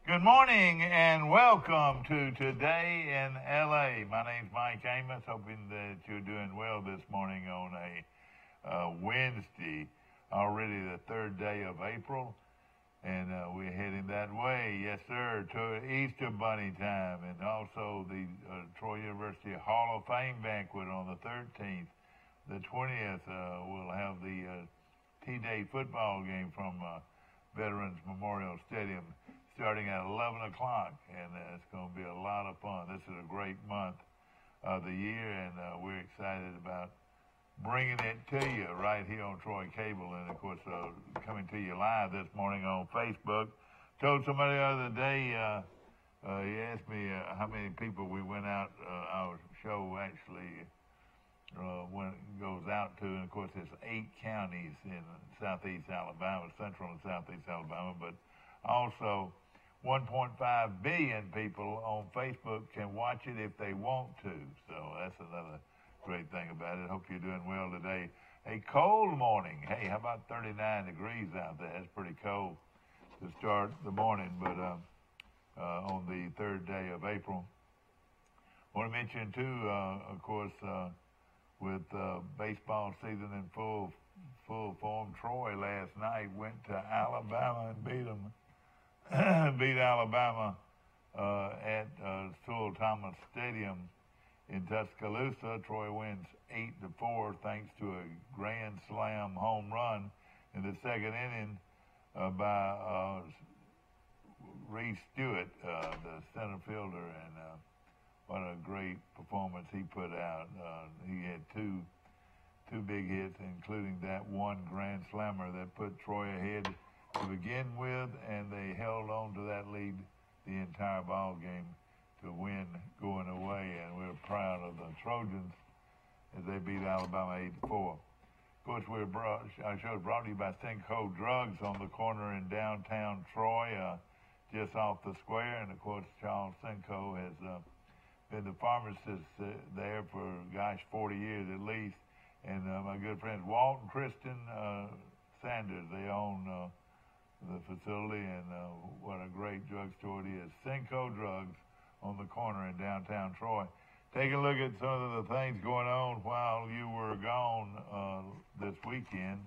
Good morning and welcome to Today in LA. My name's Mike Amos, hoping that you're doing well this morning on a Wednesday, already the third day of April, and we're heading that way, yes sir, to Easter Bunny time, and also the Troy University Hall of Fame banquet on the 13th. The 20th, we'll have the T-Day football game from Veterans Memorial Stadium starting at 11 o'clock, and it's going to be a lot of fun. This is a great month of the year, and we're excited about bringing it to you right here on Troy Cable, and of course coming to you live this morning on Facebook. Told somebody the other day, he asked me how many people we went out, our show actually when it goes out to, and of course there's 8 counties in southeast Alabama, central and southeast Alabama, but also 1.5 billion people on Facebook can watch it if they want to. So that's another great thing about it. Hope you're doing well today. A cold morning. Hey, how about 39 degrees out there? That's pretty cold to start the morning, but on the third day of April. I want to mention too, of course, with baseball season in full form, Troy last night went to Alabama and beat them. Beat Alabama at Sewell Thomas Stadium in Tuscaloosa. Troy wins 8-4 thanks to a grand slam home run in the second inning by Reese Stewart, the center fielder, and what a great performance he put out. He had two big hits, including that one grand slammer that put Troy ahead to begin with, and they held on to that lead the entire ball game to win going away, and we're proud of the Trojans as they beat Alabama 8-4. Of course, our show is brought to you by TC2 Drugs on the corner in downtown Troy, just off the square, and of course Charles TC2 has been the pharmacist there for 40 years at least, and my good friends Walt and Kristen Sanders, they own the facility, and what a great drugstore it is. TC2 Drugs on the corner in downtown Troy. Take a look at some of the things going on while you were gone this weekend,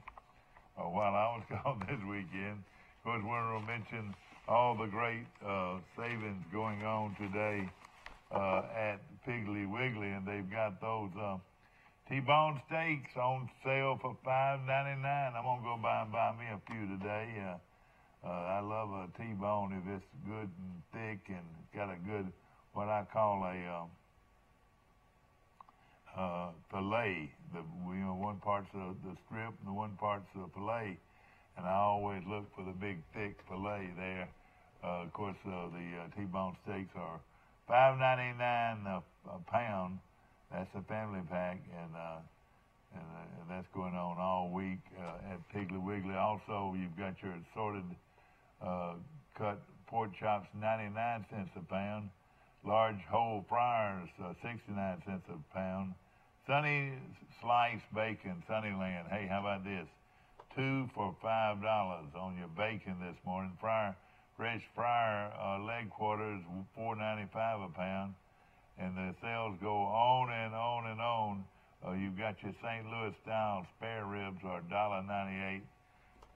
or while I was gone this weekend. Of course, we want to mention all the great savings going on today at Piggly Wiggly, and they've got those T-bone steaks on sale for $5.99. I'm going to go by and buy me a few today. I love a T-bone if it's good and thick and got a good, what I call a fillet. One part's the strip and the one part's the fillet. And I always look for the big, thick fillet there. Of course, the T-bone steaks are $5.99 a pound. That's a family pack, and that's going on all week at Piggly Wiggly. Also, you've got your assorted cut pork chops, 99 cents a pound. Large whole fryers, 69 cents a pound. Sunny sliced bacon, Sunnyland. Hey, how about this? 2 for $5 on your bacon this morning. Fresh fryer leg quarters, $4.95 a pound. And the sales go on and on and on. You've got your St. Louis style spare ribs are $1.98.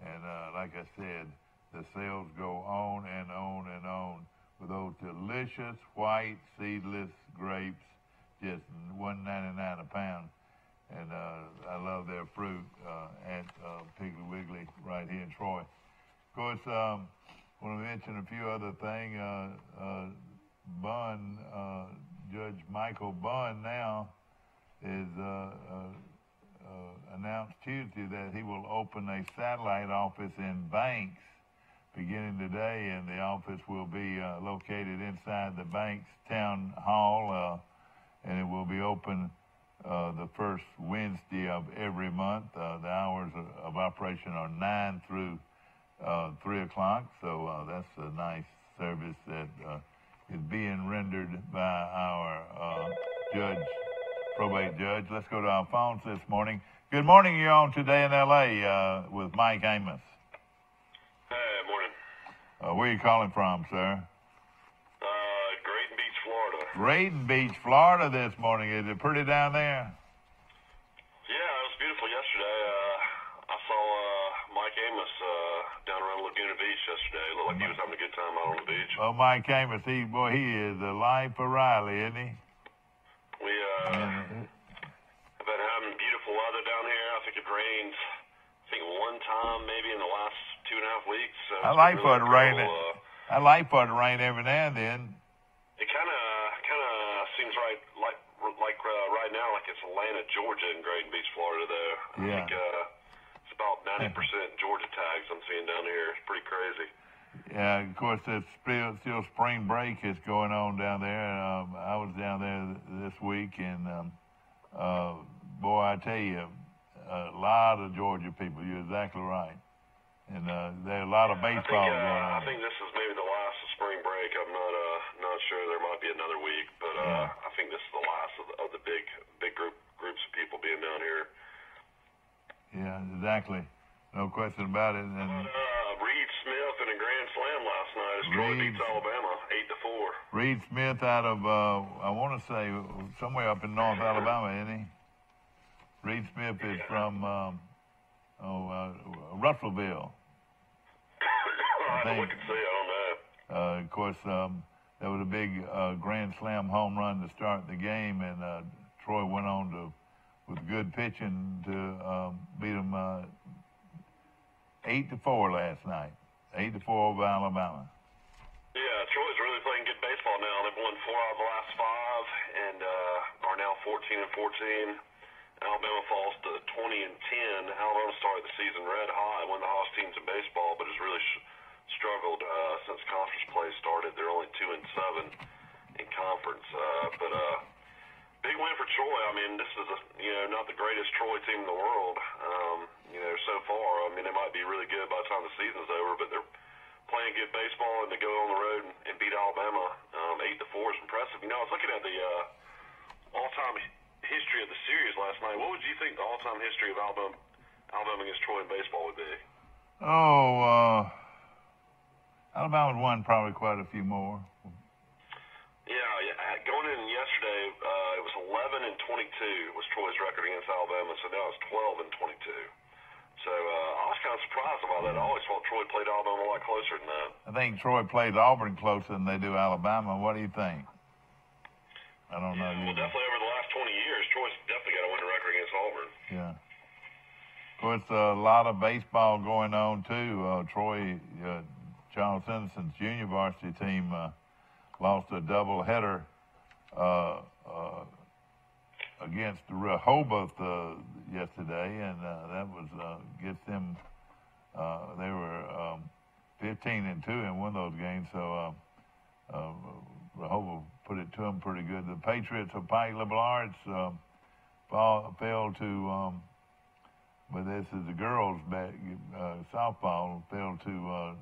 And like I said, the sales go on and on and on with those delicious white seedless grapes, just $1.99 a pound. And I love their fruit at Piggly Wiggly right here in Troy. Of course, I want to mention a few other things. Judge Michael Bunn now is announced Tuesday that he will open a satellite office in Banks beginning today, and the office will be located inside the Banks Town Hall, and it will be open the first Wednesday of every month. The hours of operation are 9 through 3 o'clock, so that's a nice service that is being rendered by our probate judge. Let's go to our phones this morning. Good morning. You're on Today in L.A. With Mike Amos. Morning. Where are you calling from, sir? Grayton Beach, Florida. Grayton Beach, Florida this morning. Is it pretty down there? Yeah, it was beautiful yesterday. I saw Mike Amos down around Laguna Beach yesterday. Looked like he was having a good time out on the beach. Oh, Mike Amos, he is a life for Riley, isn't he? We have been having beautiful weather down here. I think it rains, one time maybe in the last 2.5 weeks. So I like for it to rain. I like for it to rain every now and then. It kind of seems right right now like it's Atlanta, Georgia, and Grayton Beach, Florida. Though Yeah. I think it's about 90% Georgia tags I'm seeing down here. It's pretty crazy. Yeah, of course, it's still spring break is going on down there. I was down there this week, and boy, I tell you, a lot of Georgia people. You're exactly right. And there are a lot of baseball going on. I think this is maybe the last of spring break. I'm not sure. There might be another week, but I think this is the last of the big groups of people being down here. Yeah, exactly. No question about it. And Reed Smith in a grand slam last night as Troy beats Alabama 8-4. Reed Smith out of I want to say somewhere up in North Alabama, isn't he? Reed Smith is from Russellville. I have to look and see. I don't know. Of course, there was a big grand slam home run to start the game, and Troy went on with good pitching to beat them 8-4 last night. 8-4 over Alabama. Yeah, Troy's really playing good baseball now. They've won 4 out of the last 5 and are now 14-14. Alabama falls to 20-10. Alabama started the season red hot, one of the hottest teams in baseball, but has really struggled since conference play started. They're only 2-7 in conference, but big win for Troy. I mean, this is not the greatest Troy team in the world, so far. I mean, they might be really good by the time the season's over, but they're playing good baseball, and to go on the road and beat Alabama 8-4 is impressive. I was looking at the all-time history of the series last night. What would you think the all-time history of Alabama against Troy in baseball would be? Alabama won probably quite a few more. Yeah. Going in yesterday, it was 11-22 was Troy's record against Alabama, so now it's 12-22. So I was kind of surprised about that. I always thought Troy played Alabama a lot closer than that. I think Troy plays Auburn closer than they do Alabama. What do you think? I don't know. Well, definitely over the last 20 years, Troy's definitely got a winning record against Auburn. Yeah. Of course, a lot of baseball going on, too. Troy, Charles Simpson's junior varsity team lost a doubleheader against Rehoboth yesterday, and that was gets them. They were 15-2 in one of those games, so Rehoboth put it to them pretty good. The Patriots of Pike Liberal Arts failed to, but this is the girls' softball failed to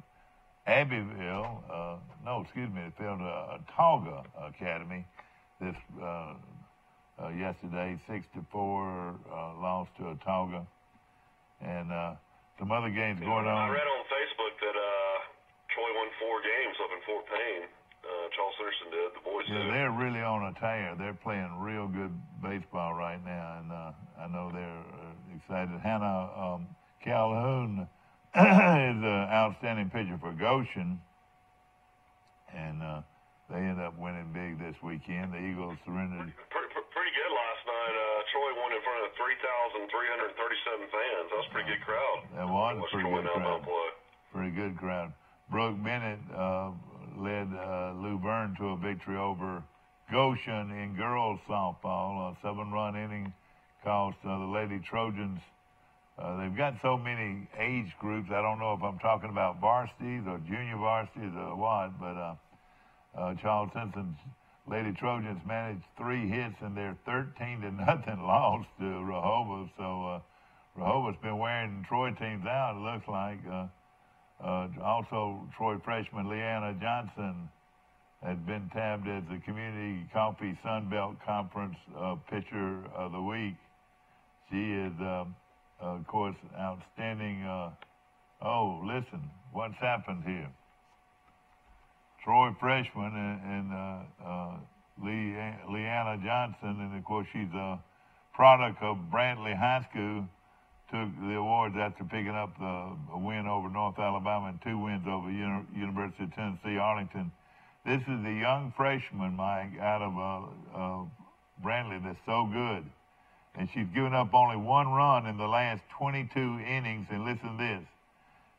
Abbeville. They failed to Tauga Academy this yesterday, 6-4 loss to Tauga, and some other games going on. I read on Facebook that Troy won 4 games up in Fort Payne. Charles Henderson did. The boys did. They're really on a tear. They're playing real good baseball right now, and I know they're excited. Hannah Calhoun is an outstanding pitcher for Goshen, and they ended up winning big this weekend. The Eagles surrendered. Pretty good last night. Troy won in front of 3,337 fans. That was a pretty good crowd. That was a pretty good crowd. Pretty good crowd. Brooke Bennett led Luverne to a victory over Goshen in girls softball. A 7-run inning cost the Lady Trojans. They've got so many age groups. I don't know if I'm talking about varsities or junior varsities or what, but Charles Simpson's Lady Trojans managed 3 hits and they're 13-0 loss to Rehoboth. So Rehoboth's been wearing Troy teams out, it looks like. Also, Troy freshman Leanna Johnson has been tabbed as the Community Coffee Sun Belt Conference Pitcher of the Week. She is, of course, outstanding. Listen, what's happened here? Troy freshman, Leanna Johnson, and of course she's a product of Brantley High School. Took the awards after picking up a win over North Alabama and 2 wins over University of Tennessee Arlington. This is a young freshman, Mike, out of Brantley that's so good. And she's given up only 1 run in the last 22 innings. And listen to this.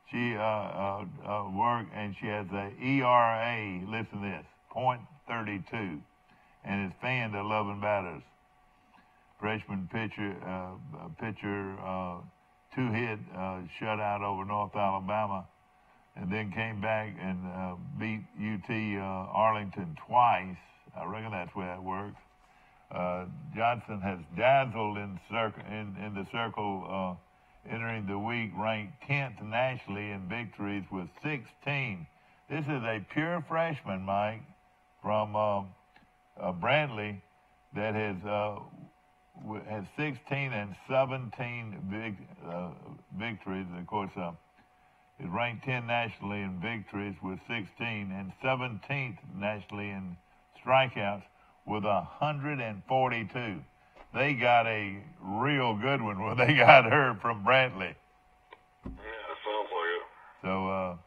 She worked, and she has a ERA, listen to this, .32, and is fanned 11 batters. Freshman pitcher 2-hit shutout over North Alabama, and then came back and beat UT Arlington twice. I reckon that's where that works. Johnson has dazzled in the circle, entering the week ranked 10th nationally in victories with 16. This is a pure freshman, Mike, from Brantley that has 16 and 17 victories. And of course, is ranked 10th nationally in victories with 16 and 17th nationally in strikeouts with 142. They got a real good one when they got her from Brantley. Yeah, sounds like it. So, of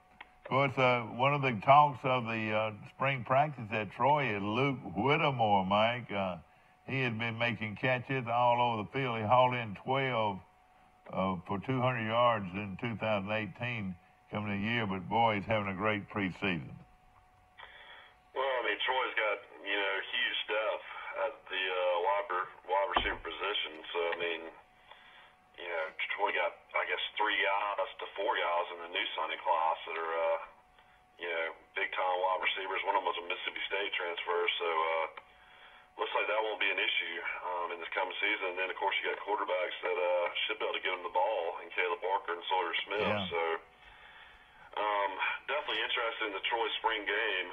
course, one of the talks of the spring practice at Troy is Luke Whittemore, Mike. He had been making catches all over the field. He hauled in 12 for 200 yards in 2018 coming a year, but boy, he's having a great preseason. Well, I mean, Troy's got, huge depth at the wide receiver position. So, I mean, Troy got, I guess, 3 guys to 4 guys in the new signing class that are, big-time wide receivers. One of them was a Mississippi State transfer, so looks like that won't be an issue in this coming season. And then, of course, you got quarterbacks that should be able to give them the ball in Caleb Barker and Sawyer Smith. Yeah. So definitely interested in the Troy spring game.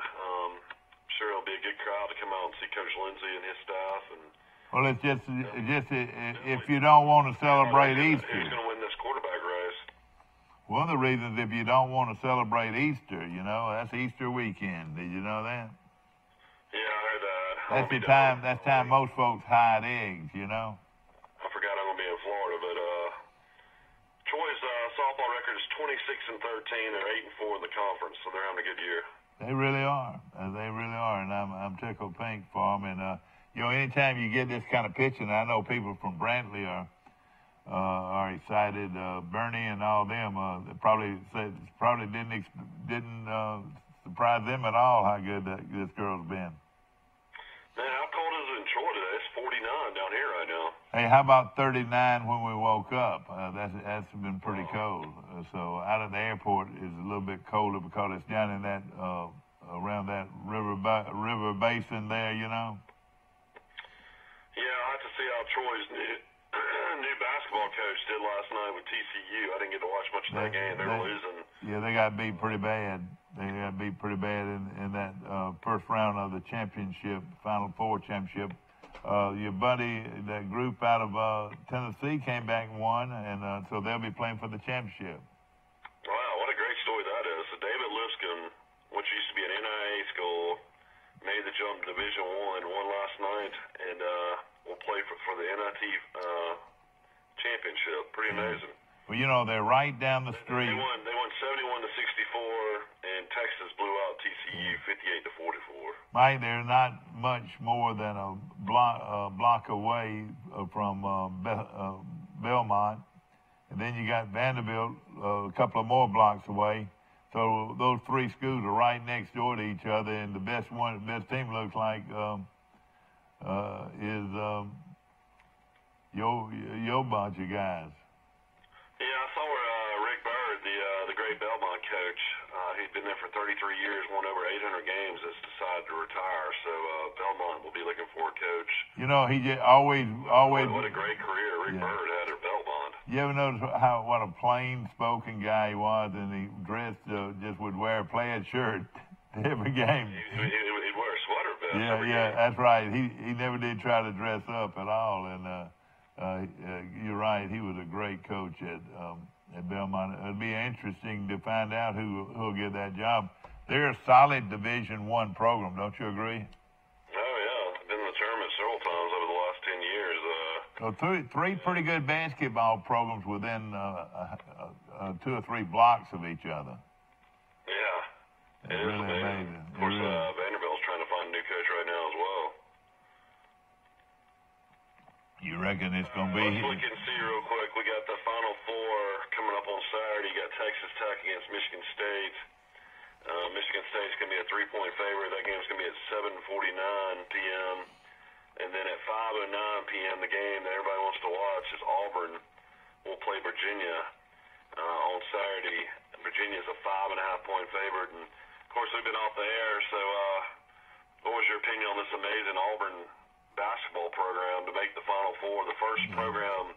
Sure it'll be a good crowd to come out and see Coach Lindsey and his staff. And well, it's just if you don't want to celebrate Easter. Who's going to win this quarterback race? One of the reasons, if you don't want to celebrate Easter, that's Easter weekend. Did you know that? Yeah, I heard that. That's time most folks hide eggs, I forgot I'm going to be in Florida, but Troy's softball record is 26-13. They're 8-4 in the conference, so they're having a good year. They really are. They really are, and I'm tickled pink for them. And anytime you get this kind of pitching, I know people from Brantley are excited. Bernie and all them probably didn't surprise them at all how good this girl's been. Man, how cold is it in Troy today? It's 49 down here right now. Hey, how about 39 when we woke up? That's been pretty cold. So out at the airport is a little bit colder because it's down in that around that river basin there, Yeah, I have to see how Troy's new basketball coach did last night with TC2. I didn't get to watch much of that game. They were losing. Yeah, they got beat pretty bad. In that first round of the championship, Final Four championship. Your buddy, that group out of Tennessee came back and won, and so they'll be playing for the championship. Wow, what a great story that is. So David Lipscomb, which used to be an NIA school, made the jump to Division I, won last night, and will play for the NIT championship. Pretty amazing. Well, they're right down the street. They won 71-64, and Texas blew out TCU 58-44. Mike, they're not much more than a block away from Belmont, and then you got Vanderbilt a couple of more blocks away. So those 3 schools are right next door to each other, and the best team looks like is your bunch of guys. Yeah, I saw where Rick Byrd, the great Belmont coach, he's been there for 33 years, won over 800 games, has decided to retire. So Belmont will be looking for a coach. He just always. What a great career Rick Byrd had at Belmont. You ever notice what a plain-spoken guy he was, and he dressed just would wear a plaid shirt to every game. He'd wear a sweater vest. Yeah, that's right. He never did try to dress up at all, and you're right. He was a great coach at Belmont. It'll be interesting to find out who'll get that job. they're a solid Division I program. Don't you agree? Oh yeah, been in the tournament several times over the last 10 years. So three pretty good basketball programs within 2 or 3 blocks of each other. Yeah, it is really amazing. Of course, Vanderbilt's trying to find a new coach right now as well. You reckon it's going to be? Let's look and see real quick. We got the Final Four coming up on Saturday. You got Texas Tech against Michigan State. Michigan State's going to be a 3-point favorite. That game's going to be at 7:49 p.m. And then at 5:09 p.m., the game that everybody wants to watch is Auburn will play Virginia on Saturday. Virginia's a 5.5-point favorite. And, of course, we've been off the air. So what was your opinion on this amazing Auburn basketball program to make the Final Four, the first program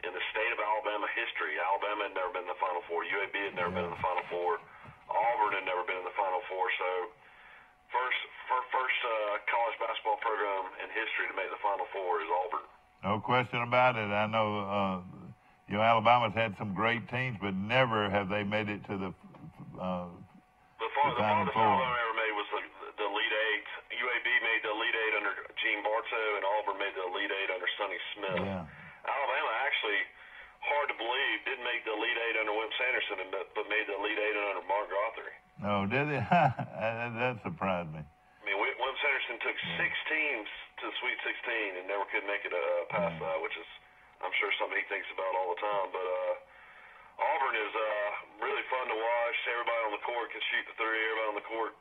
in the state of Alabama history? Alabama had never been in the Final Four. UAB had never been in the Final Four. Auburn had never been in the Final Four. So first college basketball program in history to make the Final Four is Auburn. No question about it. I know Alabama's had some great teams, but never have they made it to the Final farthest Four. Alabama ever made was the Elite Eight. UAB made the Elite Eight under Gene Bartow, and Auburn made the Elite Eight under Sonny Smith. Yeah. Alabama actually, hard to believe, didn't make the Elite Eight under Wimp Sanderson, but made the Elite Eight under Mark Guthrie. Oh, did they? That surprised me. I mean, Wimp Sanderson took 6 teams to the Sweet 16 and never could make it past that, which is, I'm sure, something he thinks about all the time. But Auburn is really fun to watch. Everybody on the court can shoot the three. Everybody on the court,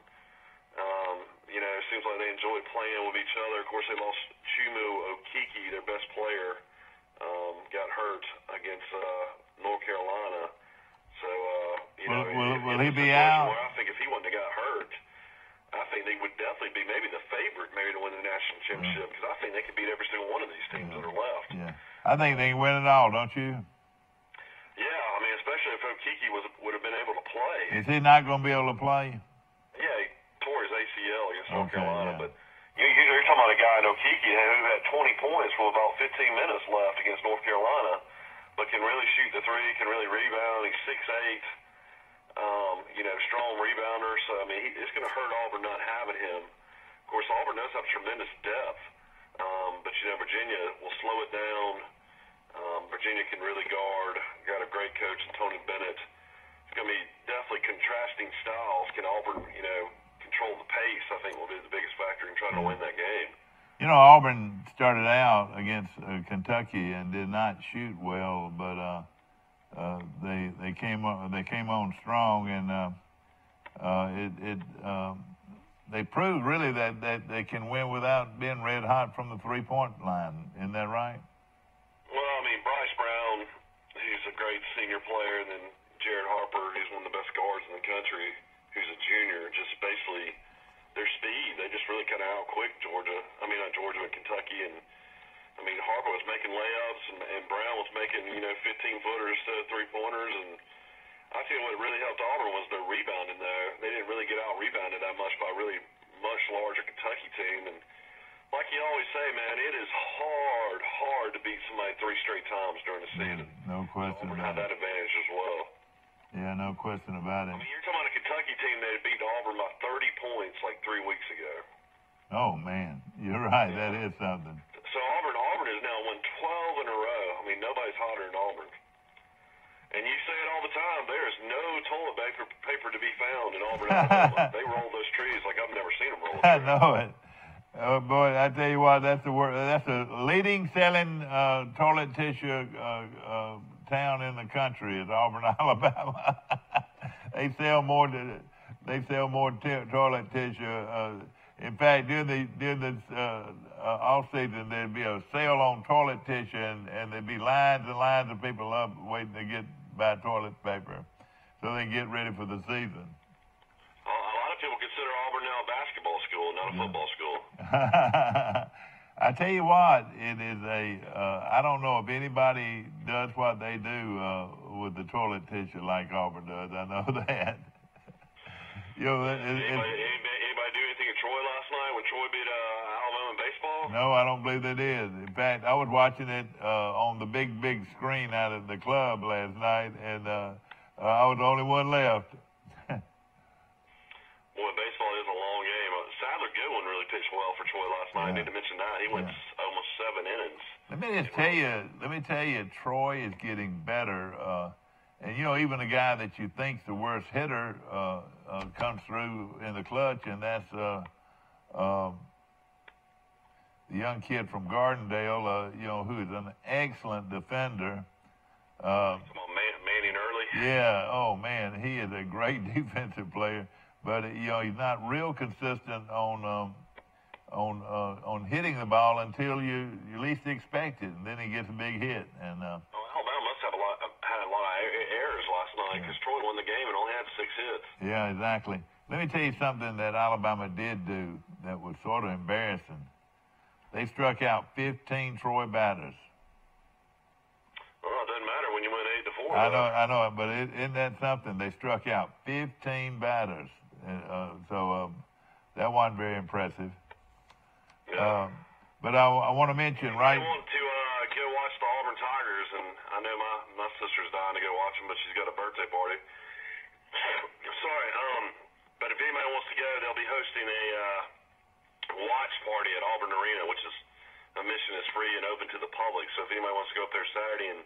it seems like they enjoy playing with each other. Of course, they lost Chumu Okeke, their best player, got hurt against North Carolina. So, will he be out? I think if he wouldn't have got hurt, I think they would definitely be maybe the favorite to win the national championship, because I think they could beat every single one of these teams that are left. Yeah, I think they can win it all, don't you? Yeah, I mean, especially if Okeke would have been able to play. Is he not going to be able to play? Yeah, he tore his ACL against North Carolina, yeah. but you're talking about a guy in Okeke who had 20 points with about 15 minutes left against North Carolina, but can really shoot the three, can really rebound. He's 6'8", strong rebounder. So, I mean, it's going to hurt Auburn not having him. Of course, Auburn does have tremendous depth, but, Virginia will slow it down. Virginia can really guard. Got a great coach in Tony Bennett. It's going to be definitely contrasting styles. Can Auburn, control the pace, I think, will be the biggest factor in trying to win that game. Auburn started out against Kentucky and did not shoot well, but they came on strong, and they proved really that they can win without being red hot from the 3-point line. Isn't that right? Well, I mean, Bryce Brown, he's a great senior player, and then Jared Harper, he's one of the best guards in the country, who's a junior. Just basically their speed, they just really kind of out-quicked not Kentucky. And, I mean, Harper was making layups, and Brown was making, 15-footers instead of 3-pointers. And I think what really helped Auburn was their rebounding there. They didn't really get out-rebounded that much by a really much larger Kentucky team. And like you always say, man, it is hard to beat somebody 3 straight times during the season. No question Auburn about had that advantage as well. Yeah, no question about it. I mean, you're talking about a Kentucky team that had beat Auburn by 30 points like 3 weeks ago. Oh, man, you're right. That is something. So Auburn has now won 12 in a row. I mean, nobody's hotter than Auburn. And you say it all the time, there is no toilet paper to be found in Auburn, Alabama. They roll those trees like I've never seen them roll. I know it. Oh, boy, I tell you what, that's the leading selling toilet tissue town in the country is Auburn, Alabama. They sell more toilet tissue. In fact, during the off season, there'd be a sale on toilet tissue, and there'd be lines and lines of people up waiting to buy toilet paper, so they get ready for the season. A lot of people consider Auburn now a basketball school, not a football school. I tell you what, it is I don't know if anybody does what they do with the toilet tissue like Auburn does. I know that. Anybody do anything at Troy last night when Troy beat Alabama in baseball? No, I don't believe they did. In fact, I was watching it on the big screen out at the club last night, and I was the only one left. Boy, Tyler Goodwin really pitched well for Troy last night. I need to mention that. He went almost 7 innings. Let me tell you, Troy is getting better. And, you know, even a guy that you think's the worst hitter comes through in the clutch, and that's the young kid from Gardendale, you know, who is an excellent defender. Manning Early. Yeah, oh, man, he is a great defensive player. But, you know, he's not real consistent on hitting the ball until you least expect it, and then he gets a big hit. And Alabama must have had a lot of errors last night because Troy won the game and only had 6 hits. Yeah, exactly. Let me tell you something that Alabama did do that was sort of embarrassing. They struck out 15 Troy batters. Well, it doesn't matter when you win 8-4. I know it, but isn't that something? They struck out 15 batters. So that wasn't very impressive. Yeah. But I want to mention, right? I want to go watch the Auburn Tigers, and I know my sister's dying to go watch them, but she's got a birthday party. Sorry, but if anybody wants to go, they'll be hosting a watch party at Auburn Arena, which is admission is free and open to the public. So if anybody wants to go up there Saturday and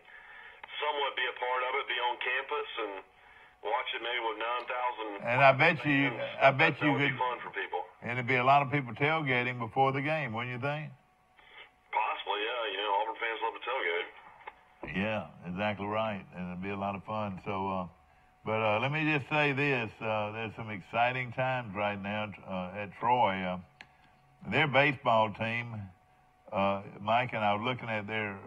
somewhat be a part of it, be on campus and watch it maybe with 9,000. And I bet you could. Be fun for people. And it'd be a lot of people tailgating before the game, wouldn't you think? Possibly, yeah. You know, Auburn fans love to tailgate. Yeah, exactly right, and it'd be a lot of fun. So, but let me just say this: there's some exciting times right now at Troy. Their baseball team, Mike and I were looking at them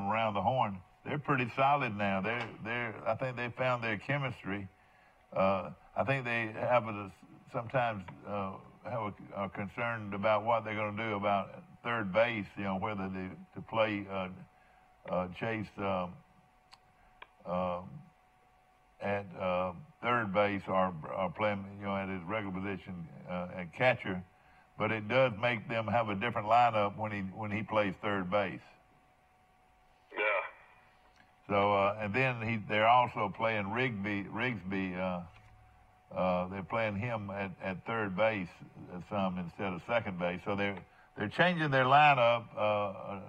around the horn. They're pretty solid now. I think they found their chemistry. I think they have sometimes are concerned about what they're going to do about third base. You know, whether to play Chase at third base or play him, you know, at his regular position at catcher. But it does make them have a different lineup when he plays third base. Yeah. So and then they're also playing Rigsby. They're playing him at third base some instead of second base. So they're changing their lineup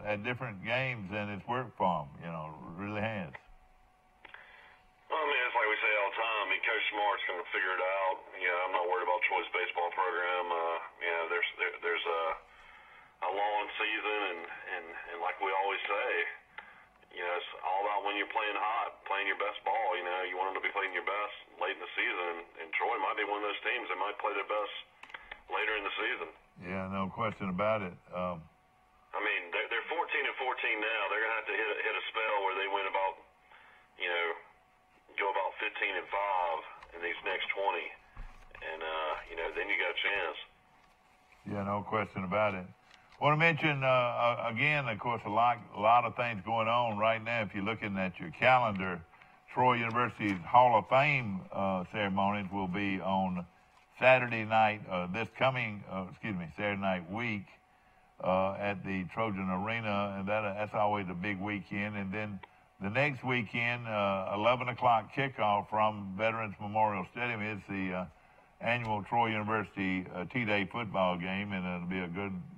at different games, and it's worked for them. You know, it really has. Well, I mean, it's like we say all the time. I mean, Coach Smart's going to figure it out. You know, I'm not worried about Troy's baseball program. You know, there's a long season, and like we always say, you know, it's all about when you're playing hot, playing your best ball. You know, you want them to be playing your best late in the season, and Troy might be one of those teams that might play their best later in the season. Yeah, no question about it. I mean, they're 14-14 now. They're gonna have to hit a spell where they win about, you know, go about 15-5 in these next 20, and you know, then you got a chance. Yeah, no question about it. I want to mention again, of course, a lot of things going on right now. If you're looking at your calendar, Troy University's Hall of Fame ceremonies will be on Saturday night, Saturday night week at the Trojan Arena, and that's always a big weekend. And then the next weekend, 11 o'clock kickoff from Veterans Memorial Stadium is the annual Troy University T-Day football game, and it'll be a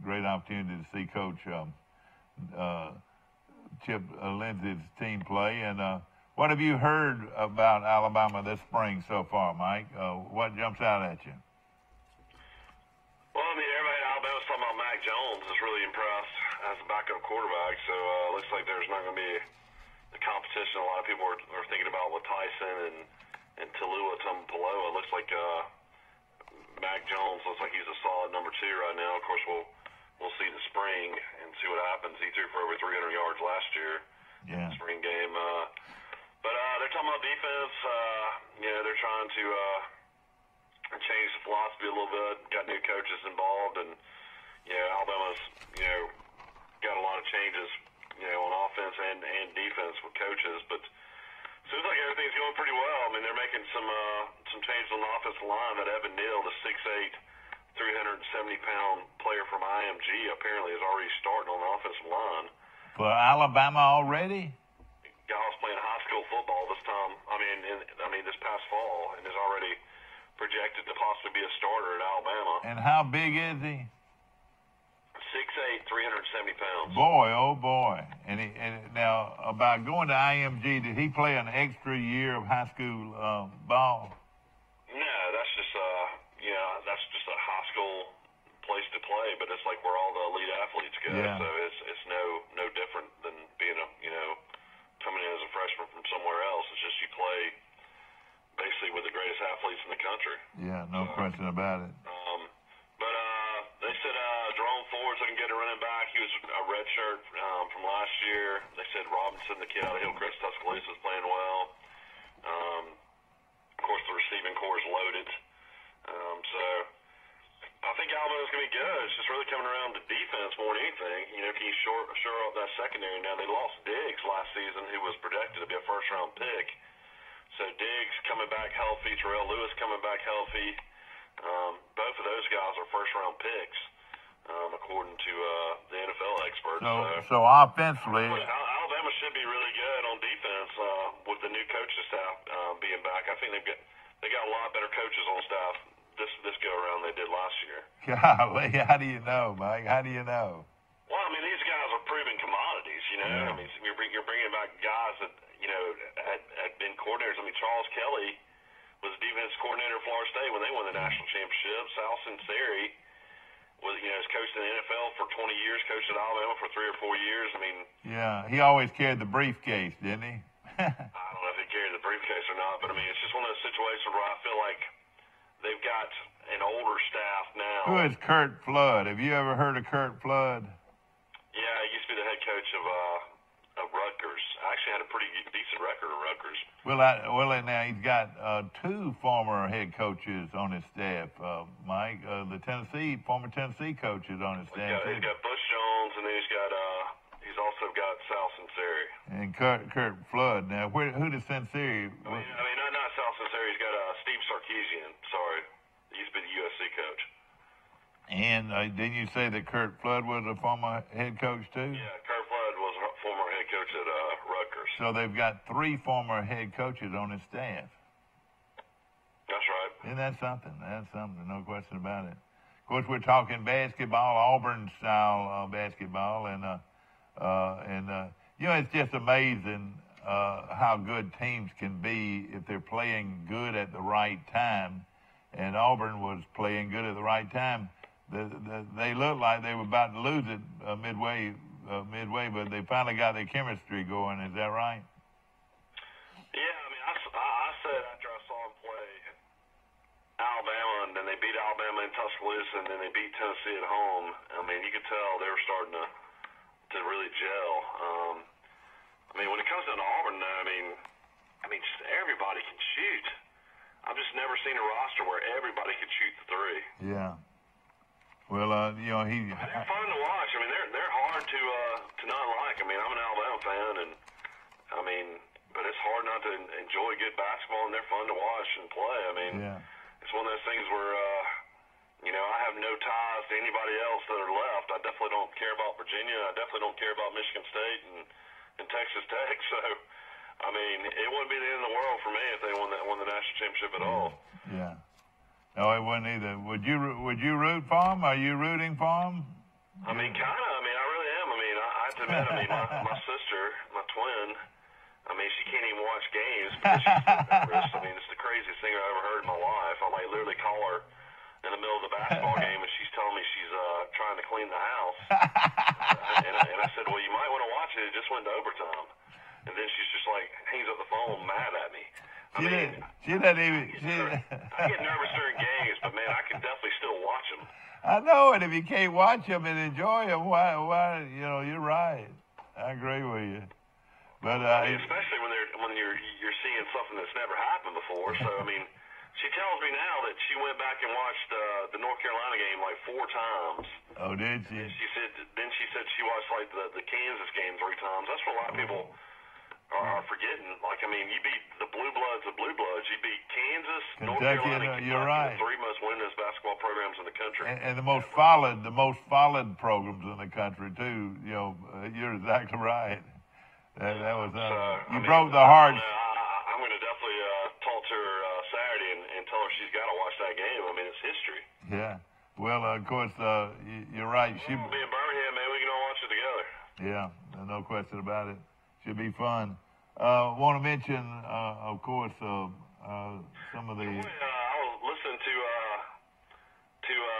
great opportunity to see Coach Chip Lindsey's team play. And what have you heard about Alabama this spring so far, Mike? What jumps out at you? Well, I mean, everybody at Alabama's talking about Mac Jones is really impressed as a backup quarterback, so it looks like there's not going to be the competition a lot of people are thinking about with Tyson and Talua Tumpaloa. It looks like Mac Jones looks like he's a solid number 2 right now. Of course, we'll see the spring and see what happens. He threw for over 300 yards last year in the spring game. But they're talking about defense. You know, they're trying to change the philosophy a little bit. Got new coaches involved, and you know, Alabama's got a lot of changes, you know, on offense and defense with coaches. But seems like everything's going pretty well. I mean, they're making some changes on the offensive line. That Evan Neal, the 6'8", 370-pound player from IMG, apparently is already starting on the offensive line. For Alabama already? Guy's playing high school football this time. This past fall, and is already projected to possibly be a starter at Alabama. And And how big is he? 6'8", 370 pounds. Boy, oh boy! And now about going to IMG, did he play an extra year of high school ball? No, that's just that's just a high school place to play, but it's like where all the elite athletes go. Yeah. So it's no different than being coming in as a freshman from somewhere else. It's just you play basically with the greatest athletes in the country. Yeah, no question about it. But they said Jerome Ford's looking good at running back. He was a red shirt from last year. They said Robinson, the kid out of Hillcrest, Tuscaloosa, is playing well. Of course, the receiving core is loaded. So I think Alabama's going to be good. It's just really coming around to defense more than anything. Can you shore up that secondary? Now, they lost Diggs last season, who was projected to be a first-round pick. So Diggs coming back healthy, Terrell Lewis coming back healthy. Both of those guys are first-round picks, according to the NFL experts. So offensively, Alabama should be really good on defense with the new coaching staff being back. I think they got a lot better coaches on staff this go around they did last year. Golly, how do you know, Mike? How do you know? Well, I mean, these guys are proven commodities. Yeah. I mean, you're bringing back guys that had been coordinators. I mean, Charles Kelly was the defense coordinator at Florida State when they won the national championship. Sal Sinceri has coached in the NFL for 20 years, coached at Alabama for 3 or 4 years. I mean, yeah, he always carried the briefcase, didn't he? I don't know if he carried the briefcase or not, but I mean, it's just one of those situations where I feel like they've got an older staff now. Who is Kurt Flood? Have you ever heard of Kurt Flood? Yeah, he used to be the head coach of Rutgers. I actually had a pretty decent record at Rutgers. Well, now he's got 2 former head coaches on his staff. Mike, the former Tennessee coaches on his staff. He's got Bush Jones, and then he's also got Sal Sinceri. And Kurt Flood. Now, who does Sinceri? I mean, not Sal Sinceri. He's got Steve Sarkisian. Sorry, he used to be the USC coach. And didn't you say that Kurt Flood was a former head coach too? Yeah, Kurt Flood was a former head coach at Rutgers. So they've got 3 former head coaches on his staff. That's right. Isn't that something? That's something, no question about it. Of course, we're talking basketball, Auburn-style basketball, and it's just amazing how good teams can be if they're playing good at the right time. And Auburn was playing good at the right time. They looked like they were about to lose it midway, but they finally got their chemistry going. Is that right? Yeah, I mean, I said after I saw them play Alabama, and then they beat Alabama in Tuscaloosa, and then they beat Tennessee at home. I mean, you could tell they were starting to really gel. I mean, when it comes down to Auburn, though, I mean, just everybody can shoot. I've just never seen a roster where everybody can shoot the 3. Yeah. Well, they're fun to watch. I mean, they're hard to not like. I mean, I'm an Alabama fan, and I mean, but it's hard not to enjoy good basketball, and they're fun to watch and play. I mean, It's one of those things where I have no ties to anybody else that are left. I definitely don't care about Virginia. I definitely don't care about Michigan State and Texas Tech. So, I mean, it wouldn't be the end of the world for me if they won the national championship at all. Yeah. No, it wouldn't either. Would you root for them? Are you rooting for them? I mean, kind of. I mean, I really am. I mean, I have to admit, I mean, my sister, my twin, I mean, she can't even watch games because she's nervous. I mean, it's the craziest thing I've ever heard in my life. I might literally call her in the middle of the basketball game, and she's telling me she's trying to clean the house. And I said, well, you might want to watch it. It just went to overtime. And then she's just like, hangs up the phone mad at me. I get nervous during games, but man, I can definitely still watch them. I know, and if you can't watch them and enjoy them, why? You're right. I agree with you. But I mean, especially when you're seeing something that's never happened before. So I mean, she tells me now that she went back and watched the North Carolina game like 4 times. Oh, did she? And she said she watched like the Kansas game 3 times. That's what a lot of people are forgetting. Like, I mean, you beat the Blue Bloods. You beat Kansas, North Carolina, you're right. The 3 most winningest basketball programs in the country, and the most followed programs in the country too. You're exactly right. That was you broke the hearts. I'm going to definitely talk to her Saturday and tell her she's got to watch that game. I mean, it's history. Yeah. Well, of course, you're right. We'll be in Birmingham, man. We can all watch it together. Yeah, no question about it. Should be fun. Want to mention, of course, some of the. I was listening to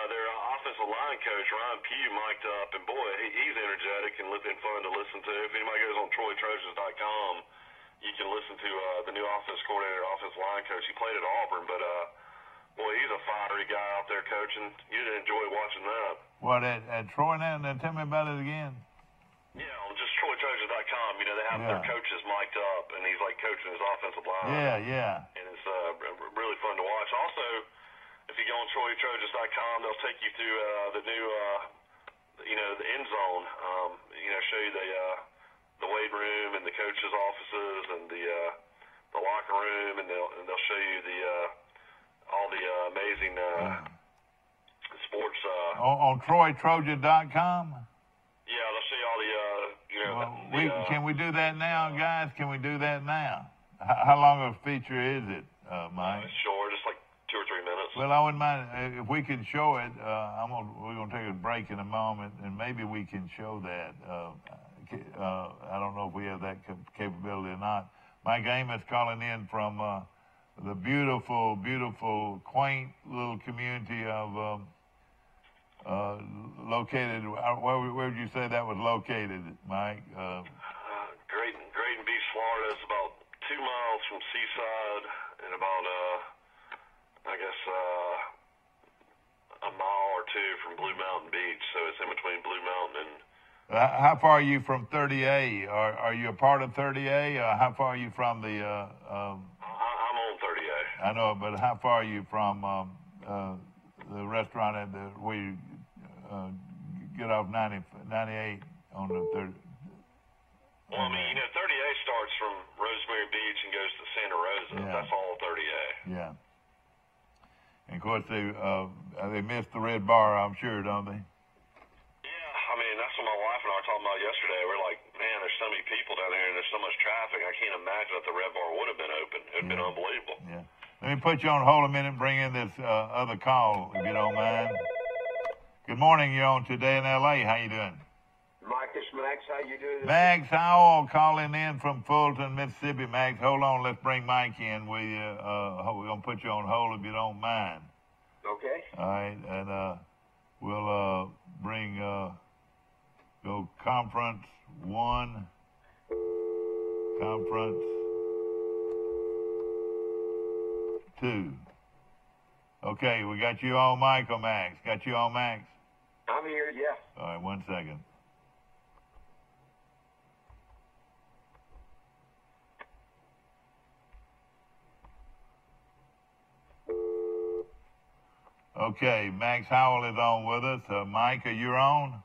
their offensive line coach Ryan Pugh mic'd up, and boy, he's energetic and fun to listen to. If anybody goes on TroyTrojans.com, you can listen to the new offense coordinator, offensive line coach. He played at Auburn, but boy, he's a fiery guy out there coaching. You'd enjoy watching that. What at Troy now? Tell me about it again. Yeah, on just TroyTrojans.com, they have their coaches mic'd up, and he's like coaching his offensive line. Yeah. And it's really fun to watch. Also, if you go on TroyTrojans.com, they'll take you through the new, the end zone. Show you the weight room and the coaches' offices and the locker room, and they'll show you all the amazing sports. On TroyTrojan.com. Yeah, they'll show you all can we do that now, guys? Can we do that now? How long of a feature is it, Mike? It's short, just like 2 or 3 minutes. Well, I wouldn't mind if we could show it. We're gonna take a break in a moment, and maybe we can show that. I don't know if we have that capability or not. Mike Amos calling in from the beautiful, beautiful, quaint little community of. Located, where would you say that was located, Mike? Grayton Beach, Florida. It's about 2 miles from Seaside and about, a mile or two from Blue Mountain Beach. So it's in between Blue Mountain and... how far are you from 30A? Are you a part of 30A? How far are you from the... I'm on 30A. I know, but how far are you from the restaurant where you get off 98 on the 30? Well, 30A starts from Rosemary Beach and goes to Santa Rosa. Yeah. That's all 30A. Yeah. And of course, they missed the red bar, I'm sure, don't they? Yeah, that's what my wife and I were talking about yesterday. We're like, man, there's so many people down there and there's so much traffic. I can't imagine that the red bar would have been open. It would have been unbelievable. Yeah. Let me put you on hold a minute and bring in this other call, if you don't mind. Good morning. You're on Today in L.A. How you doing? Marcus, Max, how you doing? Max Howell calling in from Fulton, Mississippi. Max, hold on. Let's bring Mike in. We're going to put you on hold if you don't mind. Okay. All right. And we'll bring go conference 1, conference 2. Okay, we got you on, Michael Max. Got you on, Max? I'm here, yeah. All right, 1 second. Okay, Max Howell is on with us. Mike, are you on?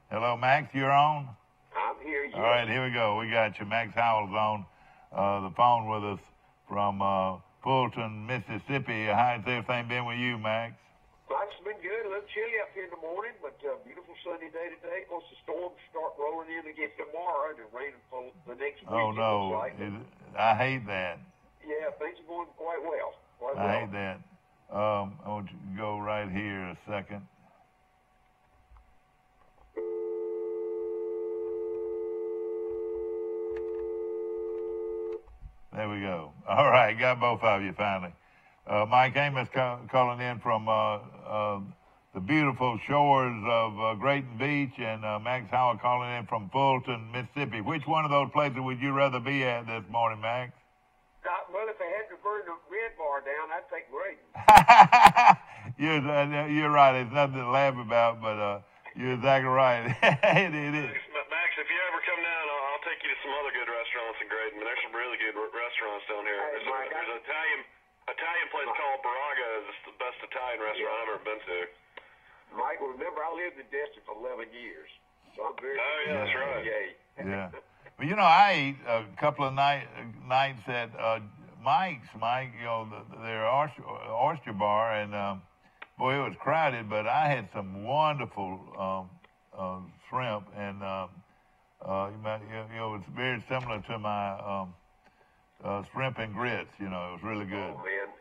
Hello, Max, you're on? I'm here, yeah. All right, here we go. We got you. Max Howell's on the phone with us from Fulton, Mississippi. How's everything been with you, Max? Life's been good. A little chilly up here in the morning, but beautiful sunny day today. Of course, the storms start rolling in again tomorrow and raining for the next week. Oh, no. I hate that. Yeah, things are going quite well. I hate that. I want you to go right here a second. There we go. All right, got both of you finally. Mike Amos calling in from the beautiful shores of Grayton Beach, and Max Howell calling in from Fulton, Mississippi. Which one of those places would you rather be at this morning, Max? Well, if they had to burn the red bar down, I'd take Grayton. You're right. There's nothing to laugh about, but you're exactly right. it is. Max, if you ever come down, I'll take you to some other good restaurants in Grayton. There's some really good restaurants down here. Hey, there's an Italian place called Baraga. It's the best Italian restaurant I've ever been to. Mike, remember, I lived in Destin for 11 years. So I'm very that's right. Yeah. Well, I ate a couple of nights at Mike's. Mike, their oyster bar, and boy, it was crowded, but I had some wonderful shrimp, and it was very similar to my shrimp and grits. It was really good. Oh, man.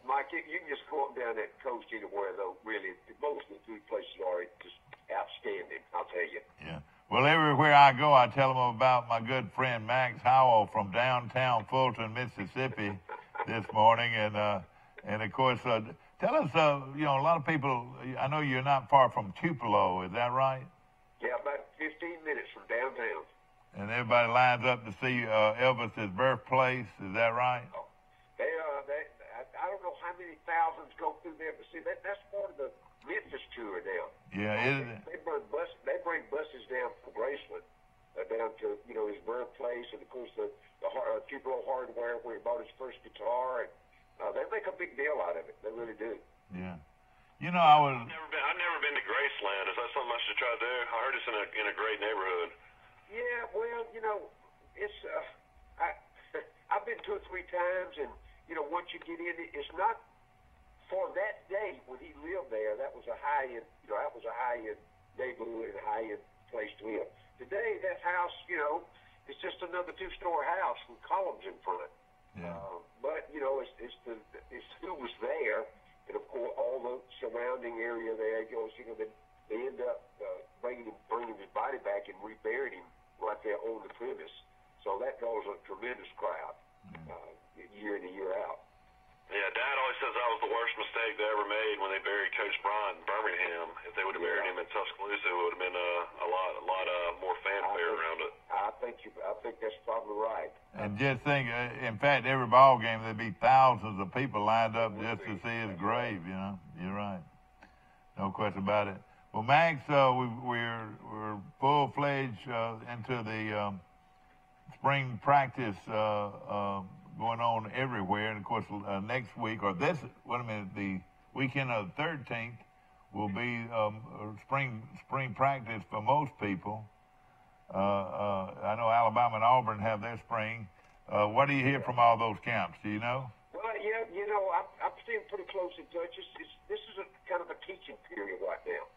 Mike, you can just go up and down that coast anywhere, though, really. Most of the food places are just outstanding, I'll tell you. Yeah. Well, everywhere I go, I tell them about my good friend Max Howell from downtown Fulton, Mississippi, this morning. And of course, tell us, you know, a lot of people, I know you're not far from Tupelo, is that right? Yeah, about 15 minutes from downtown. And everybody lines up to see Elvis's birthplace, is that right? Oh, I don't know how many thousands go through there, but see, that's part of the Memphis tour now. Yeah, they bring buses down from Graceland down to, you know, his birthplace, and of course the Tupelo Hardware where he bought his first guitar, and they make a big deal out of it. They really do. Yeah. You know, I've never been to Graceland. Is that something I should try to do? I heard it's in a great neighborhood. Yeah, well, you know, it's I've been 2 or 3 times, and you know, once you get in it, it's not for that day when he lived there. That was a high-end, you know, neighborhood and a high-end place to live. Today, that house, you know, it's just another 2-story house with columns in front. Yeah. But you know, it's who was there, and of course all the surrounding area there. You know, they end up bringing his body back and reburied him right there on the premise. So that draws a tremendous crowd year in and year out. Yeah, Dad always says that was the worst mistake they ever made when they buried Coach Bryant in Birmingham. If they would have buried him in Tuscaloosa, it would have been a lot more fanfare around it. I think that's probably right. And just think, in fact, every ball game there'd be thousands of people lined up just to see his grave. You know, you're right, no question about it. Well, Max, we're full-fledged into the spring practice going on everywhere, and of course next week or the weekend of the 13th will be spring practice for most people. I know Alabama and Auburn have their spring. What do you hear from all those camps? Do you know? Well, yeah, you know, I'm staying pretty close in touch. This is a kind of a teaching period right now.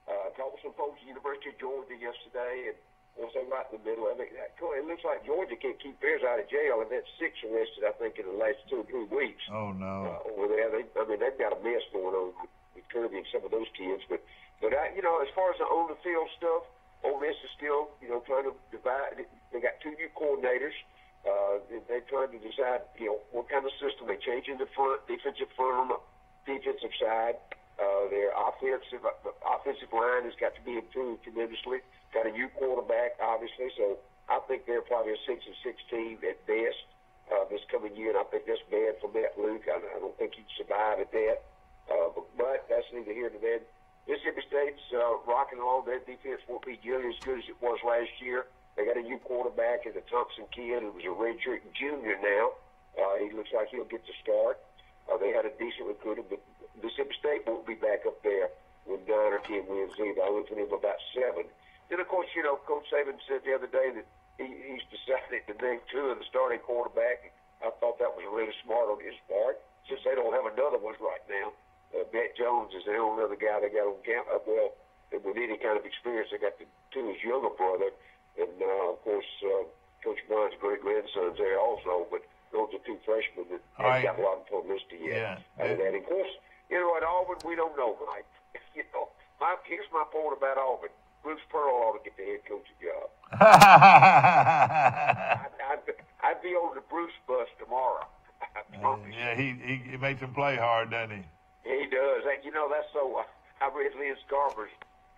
I talked with some folks at the University of Georgia yesterday, and also right in the middle of it. It looks like Georgia can't keep theirs out of jail, and that's 6 arrested, I think, in the last 2 or 3 weeks. Oh, no. Over there. They've got a mess going on with Kirby and some of those kids. But you know, as far as the on-the-field stuff, Ole Miss is still, you know, trying to divide. They got 2 new coordinators. They're trying to decide, you know, what kind of system they change in the front, defensive front, on the defensive side. Their offensive line has got to be improved tremendously. Got a new quarterback, obviously, so I think they're probably a 6-6 team at best this coming year, and I think that's bad for Matt Luke. I don't think he'd survive at that, but that's neither here nor there. Mississippi State's rocking along. Their defense won't be nearly as good as it was last year. They got a new quarterback in the Thompson kid, who was a redshirt junior now. He looks like he'll get the start. They had a decent recruiter, but Mississippi State won't be back up there with 9 or 10 wins either. I looked for them about 7. Then, of course, you know, Coach Saban said the other day that he's decided to name 2 of the starting quarterback. I thought that was really smart on his part, since they don't have another one right now. Matt Jones is the only other guy they got on camp. Well, with any kind of experience, they got to his younger brother. And, of course, Coach Bryant's great-grandson's there also. But those are 2 freshmen that haven't got a lot of publicity yet. Yeah. And of course, you know, at Auburn, we don't know, Mike. You know, here's my point about Auburn. Bruce Pearl ought to get the head coaching job. I'd be on the Bruce bus tomorrow. Yeah, he makes him play hard, doesn't he? He does. You know, that's so. I read Lynn Scarver's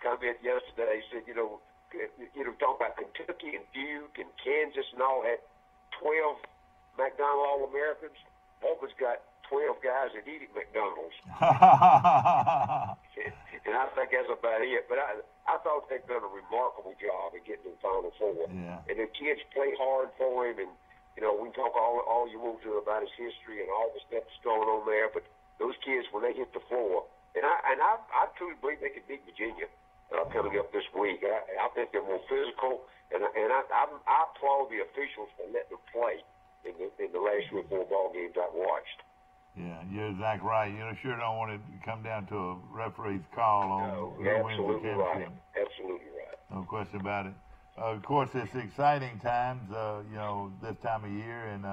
comment yesterday. He said, you know, talking about Kentucky and Duke and Kansas and all had 12 McDonald All-Americans. Auburn's got 12 guys that eat at McDonald's. And I think that's about it. But I thought they've done a remarkable job in getting to the Final Four. Yeah. And the kids play hard for him. And, you know, we can talk all you want to about his history and all the stuff that's going on there. But those kids, when they hit the floor, and I truly believe they could beat Virginia coming up this week. I think they're more physical. And I applaud the officials for letting them play in the last 3 or 4 ball games I've watched. Yeah, you're exactly right. You know, sure don't want it to come down to a referee's call on who wins the championship. Right. Absolutely right. No question about it. Of course, it's exciting times, you know, this time of year. And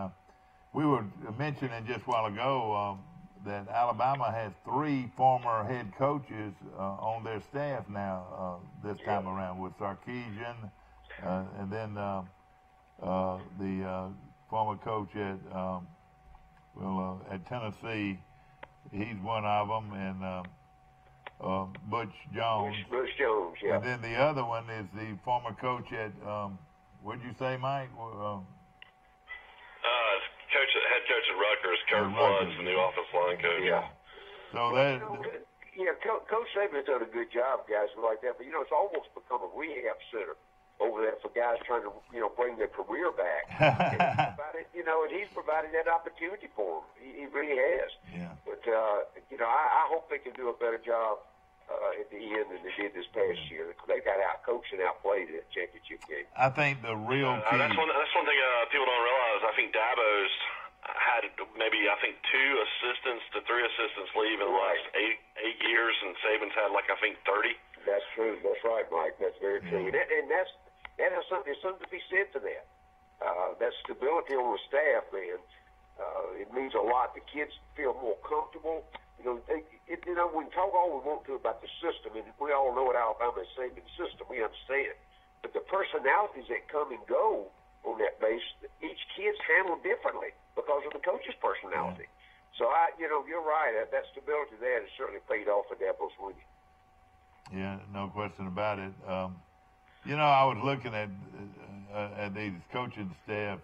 we were mentioning just a while ago that Alabama has 3 former head coaches on their staff now this time around, with Sarkisian, and then the former coach at Tennessee. He's one of them, and Butch Jones. Butch Jones, yeah. And then the other one is the former coach at, what did you say, Mike? Head coach at Rutgers, Kurt Flood's the new offensive line coach. Yeah. So Coach Saban's done a good job, guys, like that. But it's almost become a rehab center over there for guys trying to, bring their career back. And he's provided that opportunity for them. He really has. Yeah. But I hope they can do a better job at the end than they did this past year. They got out-coached and outplayed at championship game. I think the real key. That's one thing people don't realize. I think Dabo's had maybe 2 assistants to 3 assistants leave in the last 8 years, and Saban's had 30. That's true. That's right, Mike. That's very true. And that has something. There's something to be said to that. That stability on the staff, man. It means a lot. The kids feel more comfortable. We can talk all we want to about the system, and we all know what Alabama is saying in the system. We understand. But the personalities that come and go on that base, each kid's handled differently because of the coach's personality. Yeah. So, you're right. That stability there has certainly paid off for Dabo's winning. Yeah, no question about it. I was looking at these coaching staff.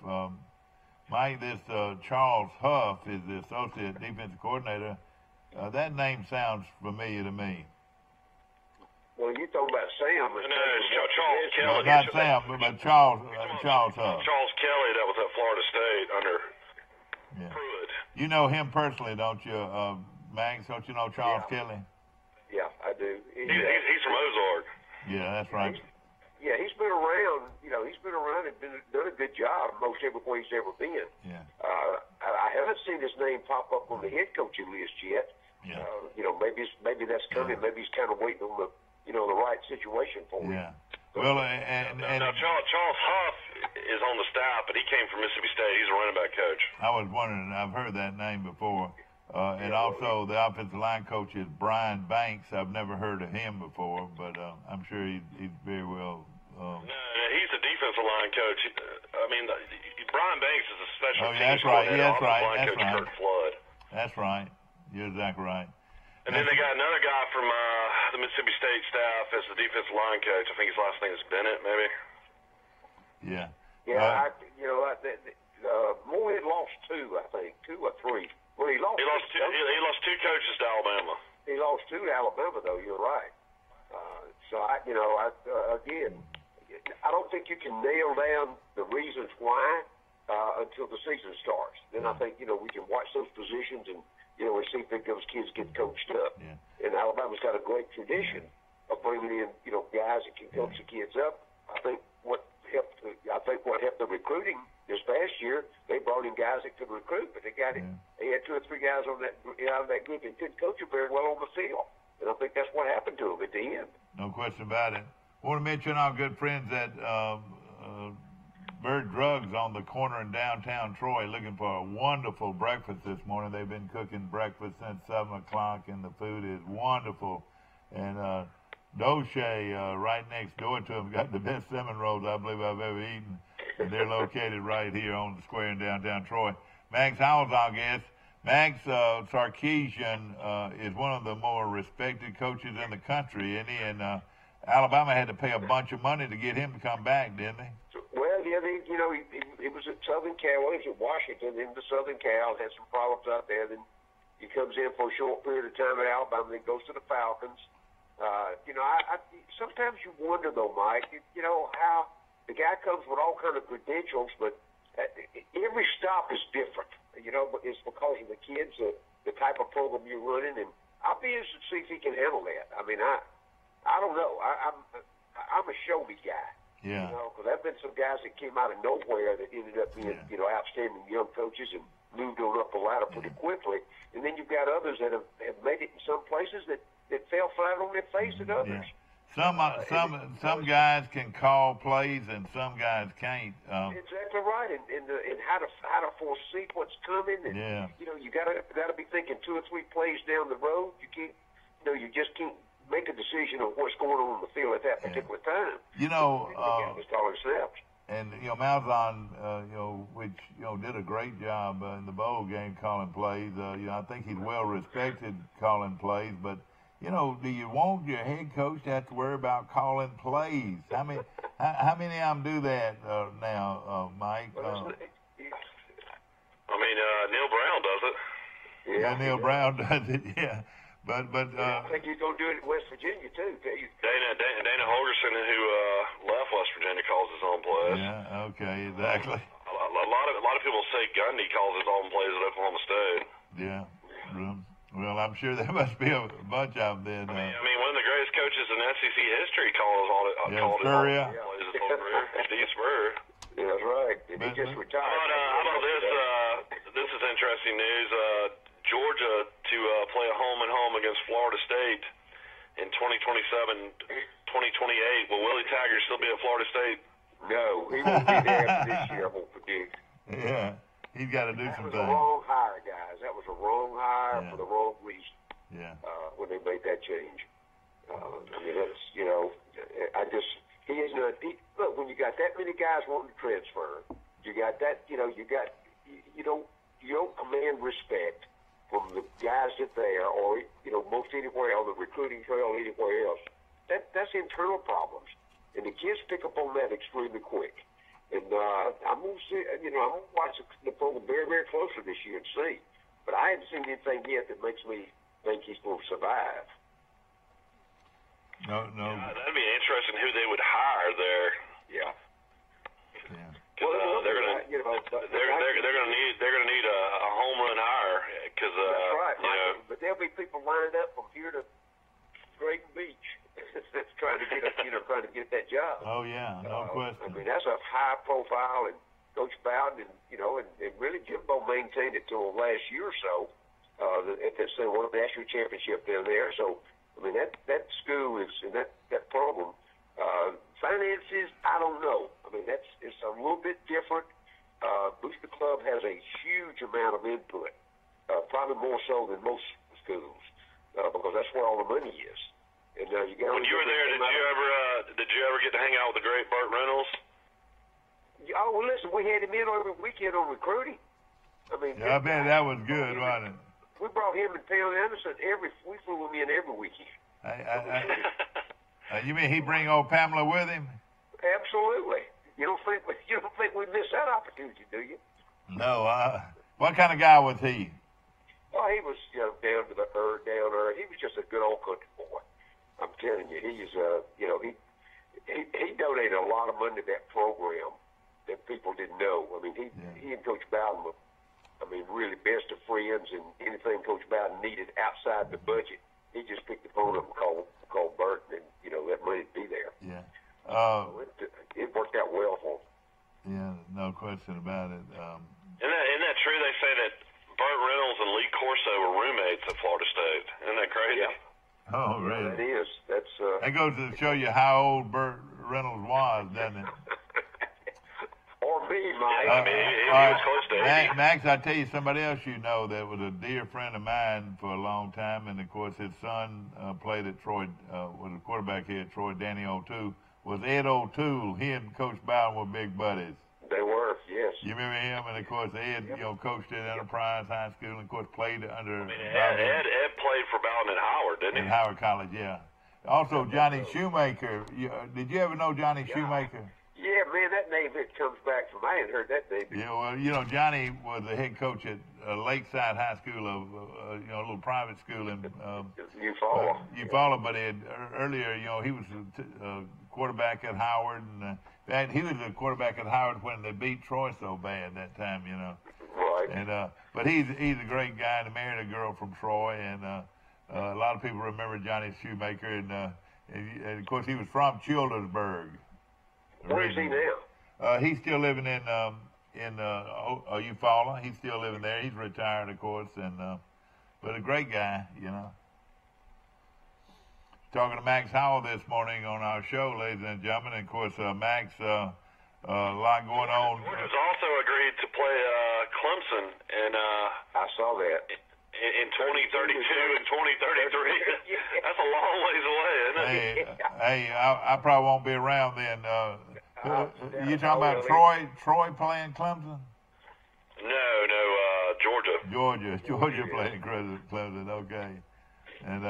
Mike, this Charles Huff is the associate defensive coordinator. That name sounds familiar to me. Well, you talking about Sam? No, Charles Kelly. No, not Sam, but Charles Huff. Charles Kelly, that was at Florida State under Pruitt. You know him personally, don't you, Max? Don't you know Charles Kelly? Yeah, I do. He's from Ozark. Yeah, that's right. He's been around. He's been around and done a good job most everywhere he's ever been. Yeah. I haven't seen his name pop up on the head coaching list yet. Yeah. Maybe that's coming. Maybe he's kind of waiting on the right situation for him. Yeah. Well, and now Charles Huff is on the staff, but he came from Mississippi State. He's a running back coach. I was wondering. I've heard that name before. And also the offensive line coach is Brian Banks. I've never heard of him before, but I'm sure he's very well. No, he's a defensive line coach. Brian Banks is a special teams that's right. coordinator. That's right. Line coach Kurt Flood. That's right. You're exactly right. And then they got another guy from the Mississippi State staff as the defensive line coach. I think his last name is Bennett, maybe. Yeah. Yeah. Moore had lost 2, I think, 2 or 3. Well, he lost 2 coaches to Alabama. He lost 2 to Alabama, though. You're right. Again, I don't think you can nail down the reasons why until the season starts. Then I think we can watch those positions and we see if those kids get coached up. Yeah. And Alabama's got a great tradition of bringing in guys that can coach the kids up. I think what helped the recruiting this past year, they brought in guys that could recruit, but they got it. They had 2 or 3 guys on that out of that group that couldn't coach them very well on the field. And I think that's what happened to them at the end. No question about it. I want to mention our good friends at Bird Drugs on the corner in downtown Troy, looking for a wonderful breakfast this morning. They've been cooking breakfast since 7 o'clock, and the food is wonderful. And Doche, right next door to them, got the best cinnamon rolls I believe I've ever eaten. And they're located right here on the square in downtown Troy. Max Howell's our guest. Max Sarkisian is one of the more respected coaches in the country, isn't he? And Alabama had to pay a bunch of money to get him to come back, didn't they? Well, yeah, he was at Southern Cal. Well, he was at Washington, then to Southern Cal, had some problems out there. Then he comes in for a short period of time at Alabama, then goes to the Falcons. Sometimes you wonder, though, Mike, how the guy comes with all kind of credentials, but every stop is different. But it's because of the kids, the type of program you're running, and I'll be interested to see if he can handle that. I don't know. I'm a show-me guy. Yeah. Because there have been some guys that came out of nowhere that ended up being, outstanding young coaches and moved on up the ladder pretty quickly. And then you've got others that have made it in some places that fell flat on their face at others. Yeah. Some guys can call plays and some guys can't. Exactly right, and how to foresee what's coming. And, you gotta be thinking 2 or 3 plays down the road. You can't, you just can't make a decision on what's going on in the field at that particular time. And Malzahn, which did a great job in the bowl game calling plays. I think he's well respected calling plays, but. Do you want your head coach to have to worry about calling plays? How many of them do that now, Mike? Neil Brown does it. Yeah, Neil Brown does it. Yeah, but I think he's gonna do it in West Virginia too. Dana Holgerson, who left West Virginia, calls his own plays. Yeah. Okay. Exactly. A lot of people say Gundy calls his own plays at Oklahoma State. Yeah. Well, I'm sure there must be a bunch of them then. I mean, one of the greatest coaches in SEC history called his own plays his whole career. Steve Spurrier. Yeah, that's right. And he just retired. How about this? This is interesting news. Georgia to play a home-and-home against Florida State in 2027, 2028. Will Willie Taggart still be at Florida State? No, he won't be there for this year, I won't predict. Yeah. He's got to do some things. That was a wrong hire, guys. That was a wrong hire for the wrong reason. Yeah. When they made that change. That's, he is not. Look, when you got that many guys wanting to transfer, you got that, you don't command respect from the guys that there, or most anywhere on the recruiting trail, anywhere else. That's internal problems, and the kids pick up on that extremely quick. And I'm gonna see, I'm gonna watch the program very, very closely this year and see. But I haven't seen anything yet that makes me think he's going to survive. No. That'd be interesting who they would hire there. Yeah. Well, they're gonna need a home run hire because that's right. But there'll be people lined up from here to Drayton Beach. That's trying to get that job. Oh yeah, no question. I mean, that's a high profile, and Coach Bowden, and really Jimbo maintained it till the last year or so. If it's won the national championship down there, so I mean that school is that program. Finances, I don't know. I mean it's a little bit different. Booster Club has a huge amount of input, probably more so than most schools, because that's where all the money is. And, when you were there, did you ever get to hang out with the great Burt Reynolds? Oh, well, listen, we had him in every weekend on recruiting. I mean, I bet that was good, wasn't it? We brought him and Pam Anderson we flew him in every weekend. You mean he bring old Pamela with him? Absolutely. You don't think we missed that opportunity, do you? No. What kind of guy was he? Oh, he was down to the earth. He was just a good old country boy. I'm telling you, he's he donated a lot of money to that program that people didn't know. I mean, he and Coach Bowden were, really best of friends, and anything Coach Bowden needed outside the budget, he just picked the phone up and called Burt, and let money be there. Yeah. It worked out well for him. Yeah, no question about it. Isn't that true? They say that Burt Reynolds and Lee Corso were roommates at Florida State. Isn't that crazy? Yeah. Oh, really? That is. That goes to show you how old Burt Reynolds was, doesn't it? Or me, Mike. He was close to 80. Max, I tell you somebody else that was a dear friend of mine for a long time, and of course his son played at Troy, was a quarterback here at Troy, Danny O'Toole, was Ed O'Toole. He and Coach Bowden were big buddies. They were, yes. You remember him? And of course Ed, coached at Enterprise High School, and of course played under. Ed played for Bowden at Howard, didn't he? At Howard College, yeah. Also Johnny Shoemaker. Did you ever know Johnny Shoemaker? Yeah, man, that name comes back from. I hadn't heard that name before. Yeah, well, Johnny was the head coach at Lakeside High School, a little private school in Eufaula. But earlier, he was a quarterback at Howard, and he was a quarterback at Howard when they beat Troy so bad that time, Right. And but he's a great guy, and married a girl from Troy, and a lot of people remember Johnny Shoemaker, and of course he was from Childersburg. Where is he now? He's still living in Eufaula. He's still living there. He's retired, of course, but a great guy, talking to Max Howell this morning on our show, ladies and gentlemen. And of course, Max, a lot going on. Georgia's also agreed to play Clemson, and I saw that. In 2032 and 2033. That's a long ways away, isn't it? Hey, I probably won't be around then. You talking about Troy playing Clemson? No, Georgia. Georgia playing Clemson, okay. And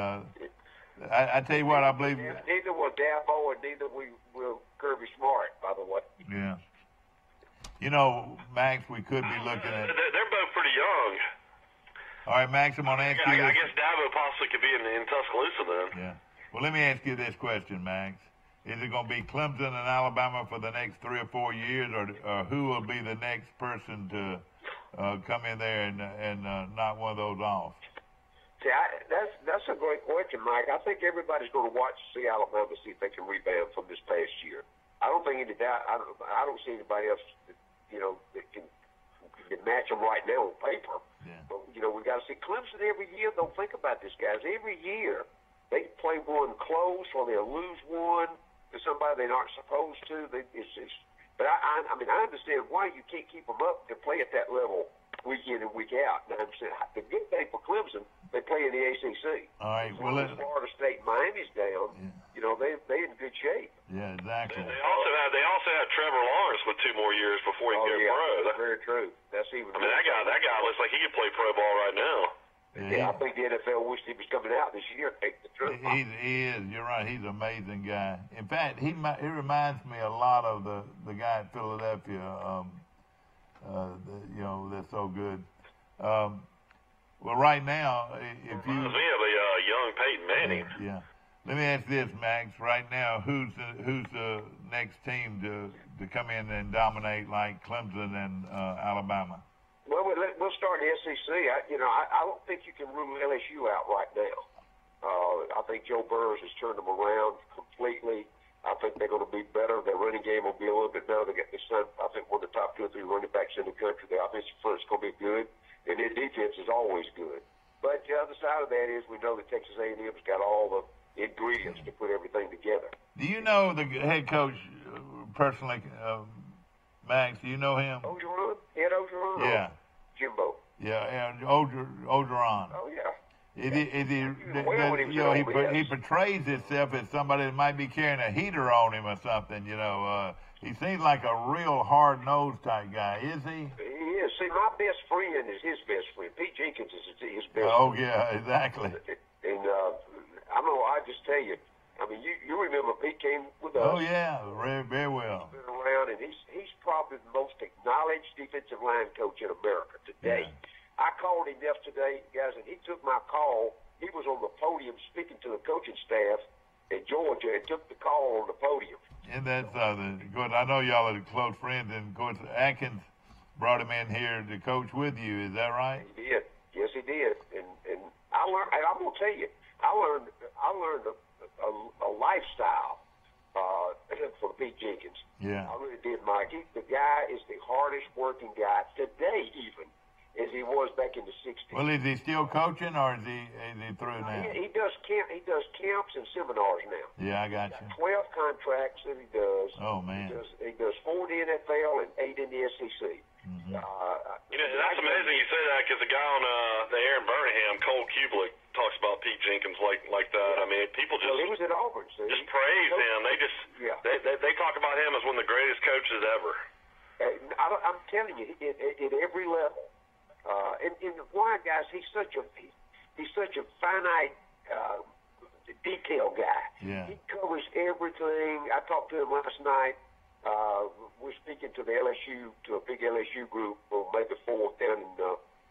I tell you what, I believe... Neither was Dabo and neither will Kirby Smart, by the way. Yeah. You know, Max, we could be looking at... They're both pretty young. All right, Max, I'm going to ask you this. I guess Dabo possibly could be in Tuscaloosa then. Yeah. Well, let me ask you this question, Max. Is it going to be Clemson and Alabama for the next 3 or 4 years, or who will be the next person to come in there and knock one of those off? See, that's a great question, Mike. I think everybody's going to watch see Alabama, see if they can rebound from this past year. I don't think any doubt. I don't see anybody else, that can match them right now on paper. Yeah. But we got to see Clemson every year. Don't think about this, guys. Every year they play one close or they'll lose one to somebody they're not supposed to. But I understand why you can't keep them up to play at that level week in and week out. Now, the good thing for Clemson, they play in the ACC. All right. Well, Florida State, Miami's down. Yeah. They in good shape. Yeah, exactly. They also had Trevor Lawrence with 2 more years before he can go pro. That's very true. That's even. That guy looks like he could play pro ball right now. Yeah, I think the NFL wished he was coming out this year. He is. You're right. He's an amazing guy. In fact, he reminds me a lot of the guy at Philadelphia. That's so good. Well, right now, if you reminds me of a young Peyton Manning. Yeah. Let me ask this, Max. Right now, who's the next team to come in and dominate like Clemson and Alabama? Well, we'll start in the SEC. I don't think you can rule LSU out right now. I think Joe Burrows has turned them around completely. I think they're going to be better. Their running game will be a little bit better. They got this son, I think, one of the top 2 or 3 running backs in the country. Their offensive front is going to be good, and their defense is always good. But the other side of that is we know that Texas A&M's got all the ingredients to put everything together. Do you know the head coach personally, Max? Do you know him? Ogeron? Ed Ogeron? Yeah. Jimbo. Yeah, and Ogeron. Oh, yeah. He portrays himself as somebody that might be carrying a heater on him or something. He seems like a real hard-nosed type guy. Is he? He is. See, my best friend is his best friend. Pete Jenkins is his best friend. Oh, yeah, exactly. And I just tell you, you remember Pete came with us. Oh, yeah, very, very well. He's been around, and he's probably the most acknowledged defensive line coach in America today. Yeah. I called him yesterday, guys, and he took my call. He was on the podium speaking to the coaching staff in Georgia and took the call on the podium. And that's good. I know y'all are close friends, and of course Atkins brought him in here to coach with you. Is that right? He did. Yes, he did. And I learned. And I'm gonna tell you, I learned a lifestyle from Pete Jenkins. Yeah. I really did, Mike. The guy is the hardest working guy today, even as he was back in the '60s. Well, is he still coaching, or is he through now? He does camps and seminars now. Yeah, I got you. 12 contracts that he does. Oh man. He does 4 in the NFL and 8 in the SEC. Mm-hmm. That's amazing you say that, because the guy on the Air in Birmingham, Cole Kublik, talks about Pete Jenkins like that. I mean, people just he was at Auburn, just praise him. They talk about him as one of the greatest coaches ever. I'm telling you, at every level. And why, guys? He's such a finite detail guy. Yeah. He covers everything. I talked to him last night. We're speaking to a big LSU group on May the 4th down in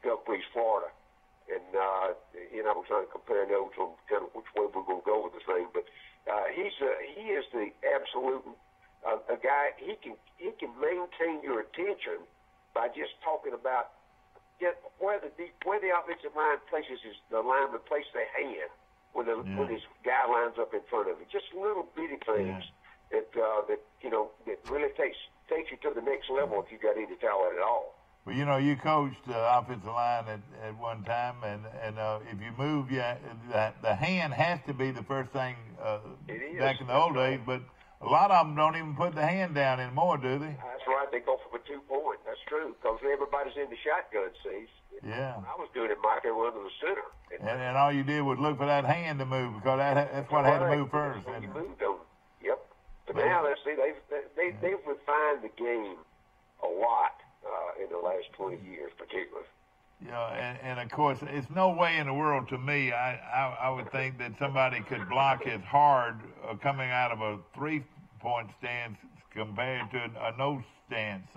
Gulf Breeze, Florida. And he and I were trying to compare notes on kind of which way we're going to go with the thing. But he is the absolute a guy. He can maintain your attention by just talking about where the offensive line places the lineman places their hand when his guy lines up in front of him. Just little bitty things that really takes you to the next level if you got any talent at all. Well, you know, you coached offensive line at one time, and if you move, the hand has to be the first thing back in the old days, but a lot of them don't even put the hand down anymore, do they? That's right. They go for a 2-point. That's true, because everybody's in the shotgun seats. Yeah. When I was doing it, Mike, they were under the center. And all you did was look for that hand to move, because that's what had to move first. So you moved on. Yep. But now, let's see, they've refined the game a lot in the last 20 years, particularly. Yeah, and of course, it's no way in the world to me. I would think that somebody could block as hard coming out of a 3-point stance compared to a no stance.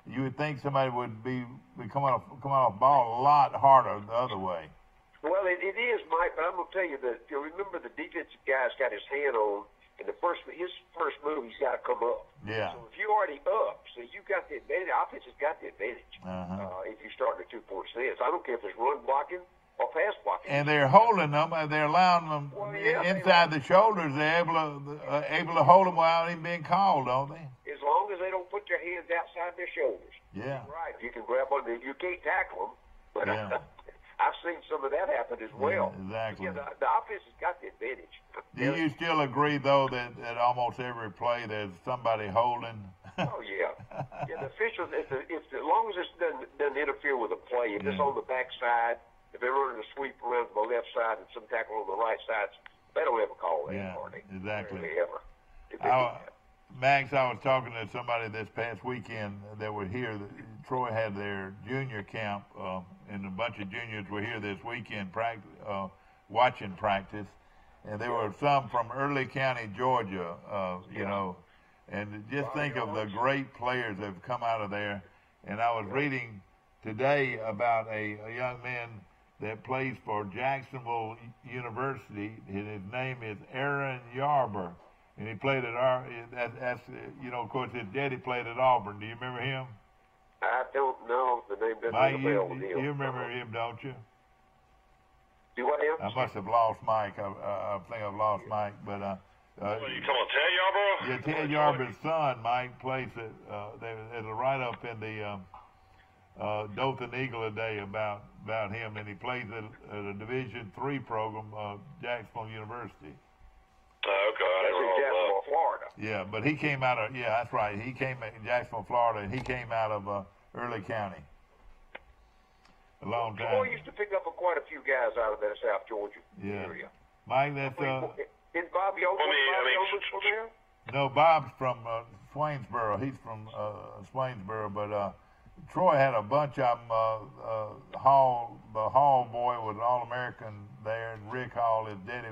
You would think somebody would be come off ball a lot harder the other way. Well, it is, Mike, but I'm going to tell you that you remember the defensive guy's got his hand on, and his first move, he's got to come up. Yeah. So if you're already up, so you got the advantage. Offense has got the advantage if you start in a 2-point stance. I don't care if it's run blocking or pass blocking. And they're holding them. They're allowing them inside the shoulders. They're able to hold them without even being called, don't they? As long as they don't put their hands outside their shoulders. Yeah. Right. You can grab on them. You can't tackle them, but I've seen some of that happen as well. Yeah, exactly. Yeah, the offense has got the advantage. Do you still agree, though, that at almost every play there's somebody holding? Oh, yeah. Yeah, the officials, as long as it doesn't interfere with the play, if it's on the backside, if they're running a sweep around to the left side and some tackle on the right side, they don't ever call that. Yeah, exactly. Ever. Max, I was talking to somebody this past weekend that were here. Troy had their junior camp, and a bunch of juniors were here this weekend watching practice. And there were some from Early County, Georgia, you know. And just think of the great players that have come out of there. And I was reading today about a young man that plays for Jacksonville University. His name is Aaron Yarber. And he played at that's you know, of course, his daddy played at Auburn. Do you remember him? I don't know. The name doesn't ring a bell with him. You remember him, don't you? Do what him? I must have lost Mike. I think I've lost Mike. But what are you talking about, Ted Yarber? Yeah, Ted Yarber's son, Mike, plays at. There's a write-up in the Dothan Eagle today about him, and he plays at a Division III program, Jacksonville University. Okay, that's in Jacksonville, Florida. Yeah, but he came out of that's right. He came in Jacksonville, Florida, and he came out of Early County. A long time. Troy used to pick up quite a few guys out of that South Georgia area. Mike, that's Is Bobby Oldham from there? No, Bob's from Swainsboro. He's from Swainsboro, but Troy had a bunch of them. The Hall boy was an All-American there, and Rick Hall, his daddy,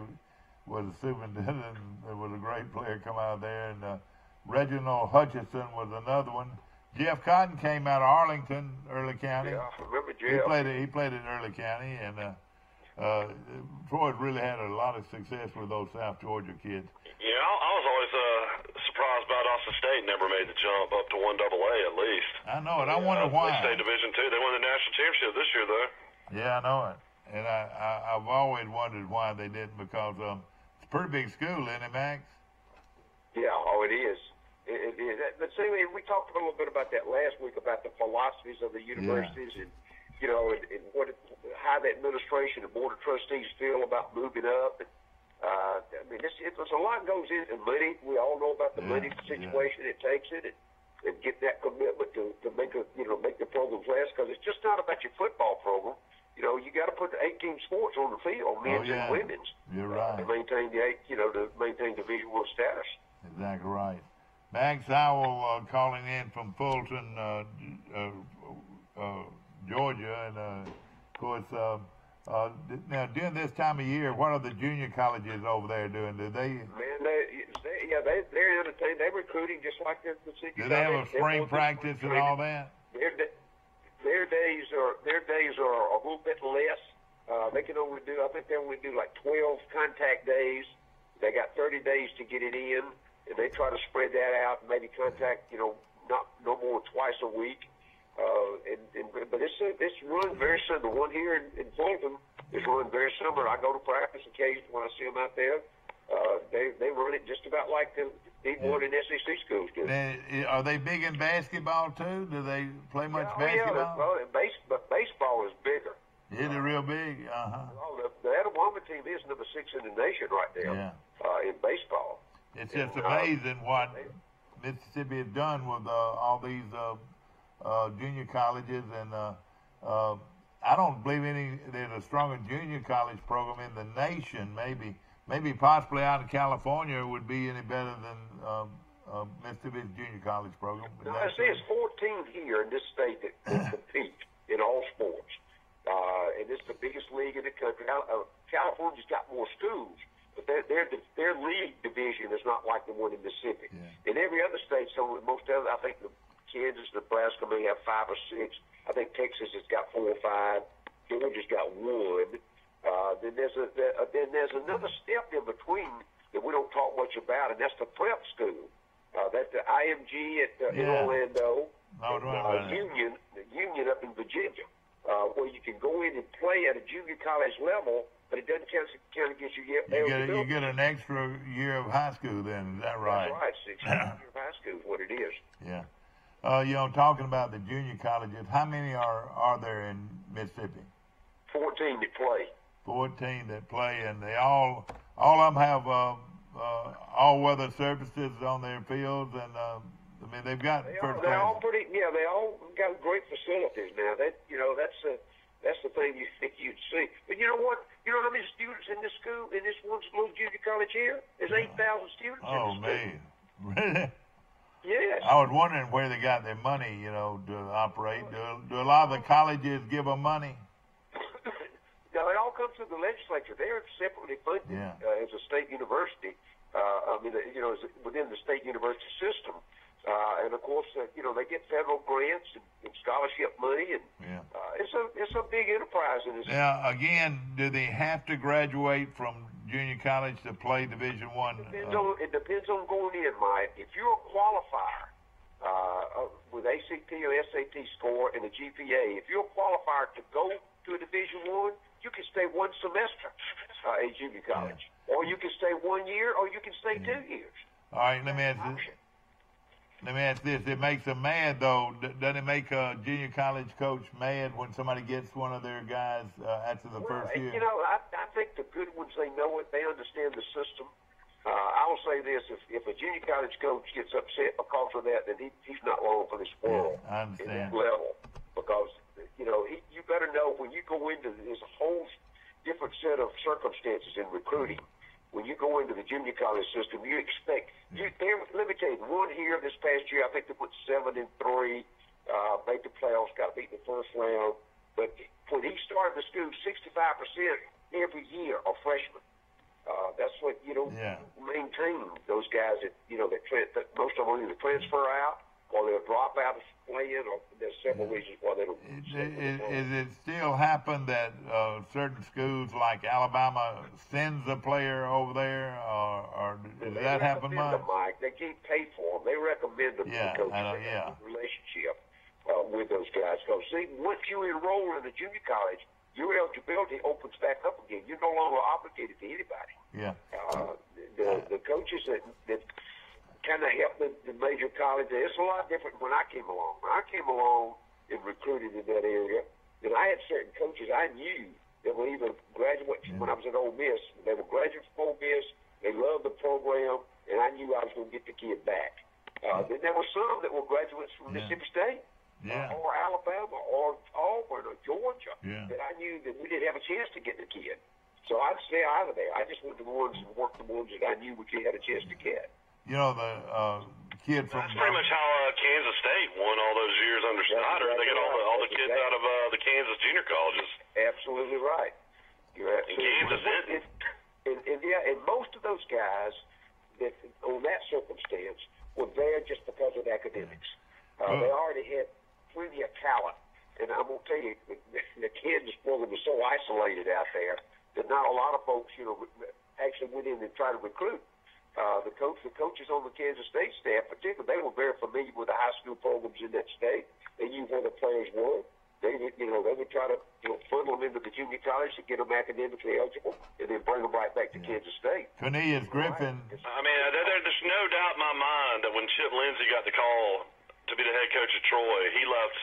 was a superintendent, and was a great player come out of there. And Reginald Hutchinson was another one. Jeff Cotton came out of Arlington, Early County. Yeah, I remember Jeff. He played in Early County, and Troy really had a lot of success with those South Georgia kids. Yeah, I was always surprised about Austin State never made the jump up to 1AA at least. I know it. I wonder why. State Division II. They won the national championship this year, though. Yeah, I know it. And I've always wondered why they didn't, because it's a pretty big school, isn't it, Max? Yeah, it is. It is. But see, we talked a little bit about that last week, about the philosophies of the universities and, you know, and how the administration and board of trustees feel about moving up. And, I mean, there's a lot goes into money. We all know about the money situation it takes it, and get that commitment to make the programs last, because it's just not about your football program. You know, you got to put the 18 sports on the field, men's and women's. You're right. To maintain to maintain Division I status. Exactly right. Max Howell calling in from Fulton, Georgia, and of course, now during this time of year, what are the junior colleges over there doing? Do they? Man, they're entertaining. They're recruiting just like the senior. Do they have a spring practice and all that? Their days are a little bit less. They can only do. I think they only do like 12 contact days. They got 30 days to get it in. And they try to spread that out and maybe contact, no more than twice a week. But it's run very similar. The one here in Fulton is run very similar. I go to practice occasionally when I see them out there. They run it just about like the More than SEC schools do. Are they big in basketball too? Do they play much basketball? But baseball is bigger. Is it real big? The Alabama team is number 6 in the nation right now in baseball. It's just amazing what Mississippi has done with all these junior colleges, and I don't believe there's a stronger junior college program in the nation. Maybe possibly out in California would be any better than Mississippi's junior college program. No, I say it's 14 here in this state that compete in all sports. And it's the biggest league in the country. California's got more schools, but their league division is not like the one in Mississippi. Yeah. In every other state, most other, I think Kansas, Nebraska may have 5 or 6. I think Texas has got 4 or 5. Georgia's got 1. Then there's another step in between that we don't talk much about, and that's the prep school. That's the IMG in Orlando, Union up in Virginia, where you can go in and play at a junior college level, but it doesn't count against you yet. You get an extra year of high school then, is that right? That's right, 6 years of high school is what it is. Yeah. Talking about the junior colleges, how many are there in Mississippi? 14 that play. 14 that play, and they all of them have all-weather surfaces on their fields, and they've got first class. They all got great facilities now. That's the thing you think you'd see. But you know what? You know how many students in this school, in this one little junior college here? There's 8,000 students. Oh man, really? Yes. I was wondering where they got their money, to operate. Do a lot of the colleges give them money? No, it all comes through the legislature. They're separately funded as a state university. It's within the state university system. And of course, they get federal grants and scholarship money, and it's a big enterprise in this. Now, again, do they have to graduate from junior college to play Division I? It depends on going in, Mike. If you're a qualifier with ACT or SAT score and a GPA, if you're a qualifier to go to a Division I, you can stay 1 semester at junior college, or you can stay 1 year, or you can stay 2 years. All right, let me ask this. It makes them mad, though. Doesn't it make a junior college coach mad when somebody gets one of their guys after the first year? I think the good ones, they know it. They understand the system. I will say this. If a junior college coach gets upset because of that, then he's not long for this world. I understand. In this level. Because, you better know when you go into this whole different set of circumstances in recruiting. When you go into the junior college system, you expect let me tell you, one here this past year, I think they went 7-3, made the playoffs, got beat in the first round. But when he started the school, 65% every year are freshmen. That's what maintain those guys that that most of them either transfer out or they'll drop out of playing, or there's several reasons why they don't. Is it still happen that certain schools like Alabama sends a player over there, or does that happen much? Mike, they can't pay for them. They recommend them to the coaches. Relationship with those guys. Because see, once you enroll in a junior college, your eligibility opens back up again. You're no longer obligated to anybody. Yeah. The coaches that kind of help the major colleges. It's a lot different when I came along. When I came along and recruited in that area, then I had certain coaches I knew that were either graduates when I was at Ole Miss. They were graduates from Ole Miss. They loved the program, and I knew I was going to get the kid back. Then there were some that were graduates from Mississippi State, or Alabama, or Auburn, or Georgia, that I knew that we didn't have a chance to get the kid. So I'd stay out of there. I just went to the ones and worked the ones that I knew we had a chance to get. The kid from... That's pretty much how Kansas State won all those years under Snyder. They got all the kids out of the Kansas junior colleges. Absolutely right. You're absolutely right. And most of those guys that on that circumstance were there just because of academics. They already had plenty of talent. And I'm going to tell you, the Kansas program was so isolated out there that not a lot of folks, actually went in and tried to recruit. The coaches on the Kansas State staff, particularly, they were very familiar with the high school programs in that state. They knew where the players were. They would try to funnel them into the junior college to get them academically eligible, and then bring them right back to Kansas State. Cornelius Griffin. I mean, there's no doubt in my Chip Lindsey got the call to be the head coach of Troy, he left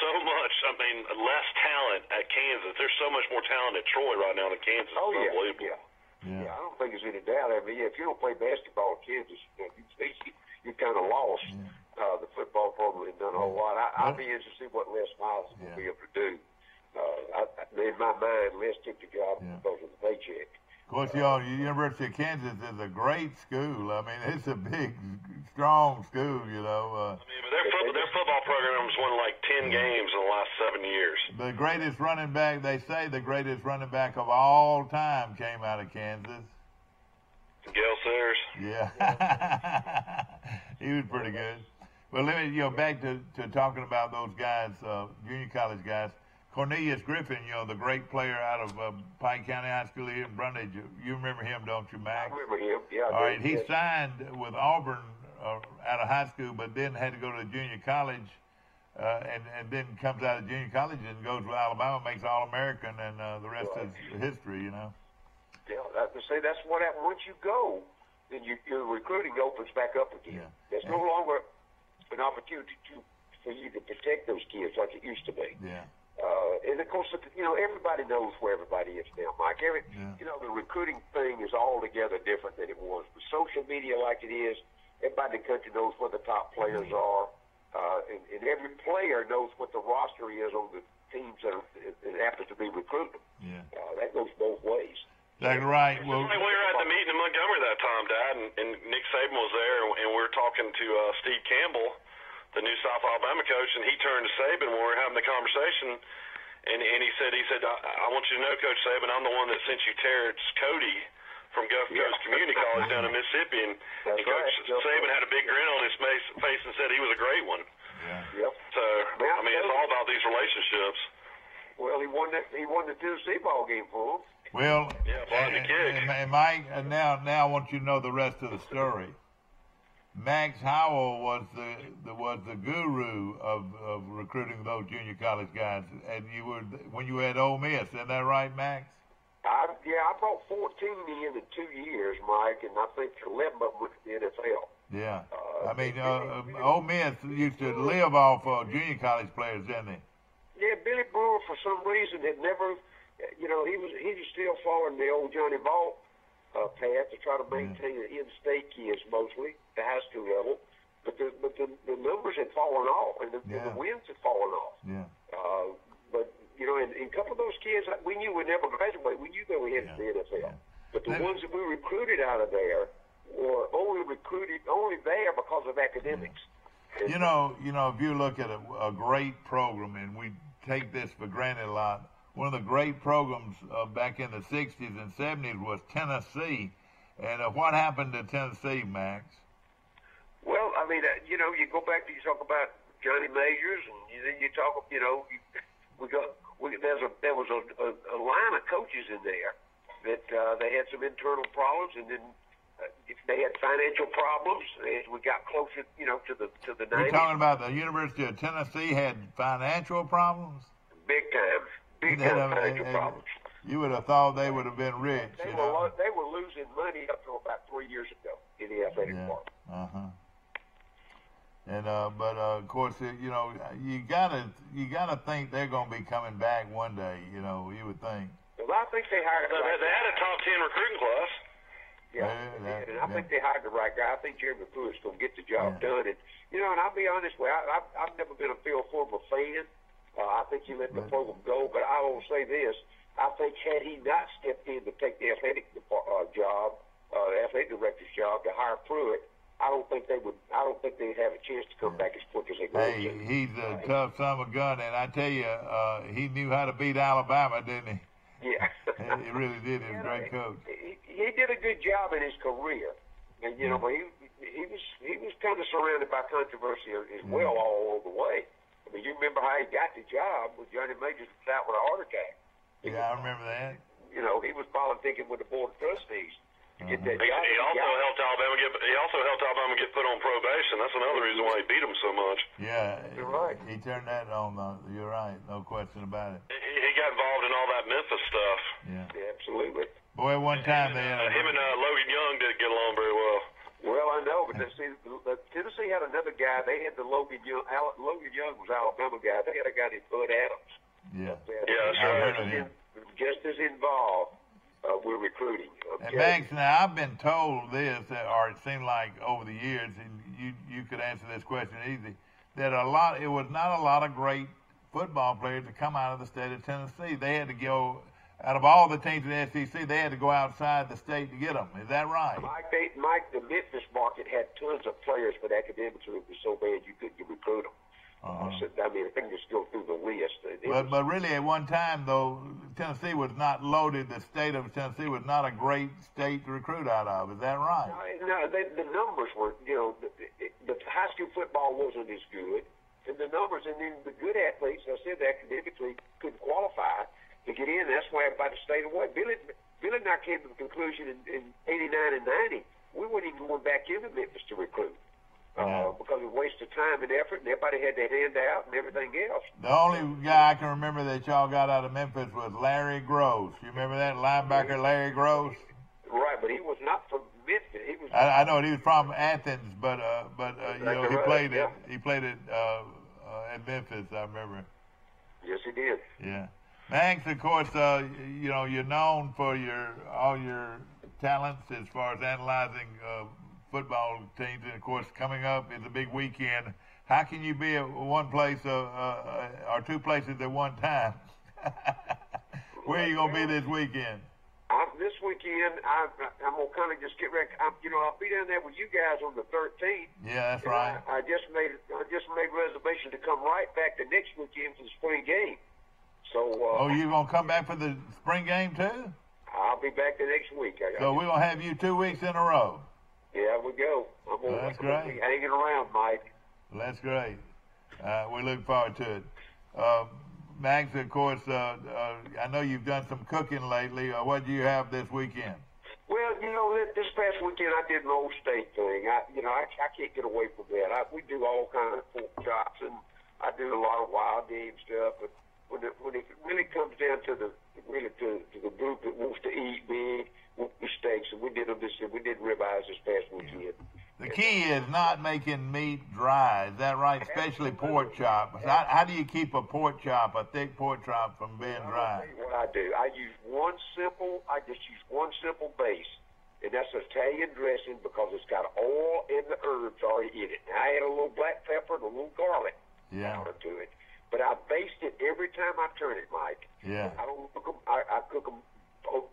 so much, I mean, less talent at Kansas. There's so much more talent at Troy right now than Kansas. Oh, it's yeah. unbelievable. Yeah, I don't think there's any doubt. I mean, if you don't play basketball at Kansas, you kind of lost. The football program has done a whole lot. I'll be interested to see what Les Miles will be able to do. In my mind, Les took the job because of the paycheck. Of course, the University of Kansas is a great school. I mean, it's a big, strong school, you know. I mean, but their football program's won like 10 games in the last 7 years. The greatest running back, they say the greatest running back of all time came out of Kansas. Gale Sayers. Yeah. He was pretty good. Well, let me, back to talking about those guys, junior college guys. Cornelius Griffin, the great player out of Pike County High School here in Brundage. You remember him, don't you, Max? I remember him, yeah. All right, he signed with Auburn out of high school, but then had to go to junior college, and then comes out of junior college and goes to Alabama, makes All-American, and the rest is history, Yeah, that's what happens. Once you go, then your recruiting opens back up again. Yeah. There's no longer an opportunity for you to protect those kids like it used to be. Yeah. And of course, everybody knows where everybody is now, Mike. The recruiting thing is altogether different than it was. With social media like it is, everybody in the country knows where the top players are, and every player knows what the roster is on the teams that happen to be recruiting. Yeah. That goes both ways. That's right. Well, we were at the meeting in Montgomery that time, Dad, and Nick Saban was there, and we were talking to Steve Campbell, the new South Alabama coach, and he turned to Saban when we were having the conversation, and he said, I want you to know, Coach Saban, I'm the one that sent you Terrence Cody from Gulf Coast Community College down in Mississippi, and Coach Saban had a big grin on his face and said he was a great one. Yeah. Yep. So, I mean, it's all about these relationships. Well, he won the Tennessee ball game for him. Well, and Mike, now I want you to know the rest of the story. Max Howell was the guru of recruiting those junior college guys, and when you were at Ole Miss, isn't that right, Max? I brought 14 in 2 years, Mike, and I think 11 of them went to the NFL. Yeah, I mean, Ole Miss used to live off junior college players, didn't they? Yeah, Billy Brewer, for some reason, had never, he was still following the old Johnny Ball path to try to maintain the in-state kids mostly, the high school level, but the numbers had fallen off, and the wins had fallen off. Yeah. But and a couple of those kids, we knew would never graduate. We knew they were headed to the NFL. Yeah. But the ones that we recruited out of there were only there because of academics. Yeah. If you look at a great program, and we take this for granted a lot, one of the great programs back in the 60s and 70s was Tennessee. And what happened to Tennessee, Max? Well, I mean, you go back to, you talk about Johnny Majors, and then you talk, there was a line of coaches in there that they had some internal problems, and then they had financial problems as we got closer, to the 90s. You're talking about the University of Tennessee had financial problems? Big time financial problems. You would have thought they would have been rich. They were losing money up to about 3 years ago in the athletic department. And but of course, you gotta think they're gonna be coming back one day. You would think. Well, I think they hired. They had a top 10 recruiting class. And I think they hired the right guy. I think Jeremy Pruitt's going to get the job done. And and I'll be honest with you, I've never been a Phil Fulmer fan. I think he let the program go. But I will say this: I think had he not stepped in to take the athletic job, athletic director's job, to hire Pruitt, I don't think they'd have a chance to come back as quick as they could. Hey, he's a tough son of a gun, and I tell you, he knew how to beat Alabama, didn't he? Yeah. He really did. He was a great coach. He did a good job in his career, and but he was kind of surrounded by controversy as well all the way. I mean, you remember how he got the job with Johnny Majors was out with a heart attack. I remember that. He was politicking with the board of trustees to get that job. He also helped Alabama get put on probation. That's another reason why he beat them so much. Yeah, you're right. He turned that on. You're right. No question about it. He got involved in all that Memphis stuff. Yeah, absolutely. Boy, one time him and Logan Young didn't get along very well. Well, I know, but see, Tennessee had another guy. They had the Logan Young. Logan Young was Alabama guy. They had a guy named Bud Adams. Yeah. Yeah, that's right. Just as involved with recruiting. And Max, now I've been told this, or it seemed like over the years, and you could answer this question easy, that it was not a lot of great football players to come out of the state of Tennessee. They had to go, out of all the teams in the SEC, they had to go outside the state to get them. Is that right? Mike, the Memphis market had tons of players, but academically it was so bad you couldn't recruit them. So, I mean, I think just go through the list. But really, at one time, though, Tennessee was not loaded. The state of Tennessee was not a great state to recruit out of. Is that right? No, the numbers were, the high school football wasn't as good. And the numbers, and then the good athletes, I said academically couldn't qualify to get in. That's why everybody stayed away. Billy and I came to the conclusion in 89 and 90, we weren't even going back into Memphis to recruit. Because it wasted time and effort, and everybody had their hand out and everything else. The only guy I can remember that y'all got out of Memphis was Larry Gross. You remember that linebacker, Larry Gross? Right, but he was not from Memphis. He was. I know he was from Athens, but he played yeah. He played it at Memphis. I remember. Yes, he did. Yeah, Max. Of course, you're known for all your talents as far as analyzing football teams, and of course, coming up is a big weekend. How can you be at one place or two places at one time? Where are you gonna be this weekend? This weekend, I'm gonna kind of just get ready. I'll be down there with you guys on the 13th. Yeah, that's right. I just made reservation to come right back the next weekend for the spring game. So. You gonna come back for the spring game too? I'll be back the next week. So we're gonna have you 2 weeks in a row. Yeah, we go. I'm That's gonna great. be hanging around, Mike. That's great. We look forward to it. Max, of course, I know you've done some cooking lately. What do you have this weekend? Well, this past weekend I did an old state thing. I can't get away from that. We do all kind of pork chops, and I do a lot of wild game stuff. But when it really comes down to the group that wants to eat big, steaks, and we did ribeyes this past weekend. The key is not making meat dry. Is that right? Especially pork chop. How do you keep a pork chop, a thick pork chop, from being dry? I'll tell you what I do. I just use one simple base, and that's Italian dressing because it's got oil and the herbs already in it. Now, I add a little black pepper and a little garlic powder to it. But I baste it every time I turn it, Mike. Yeah. I don't cook them. I cook them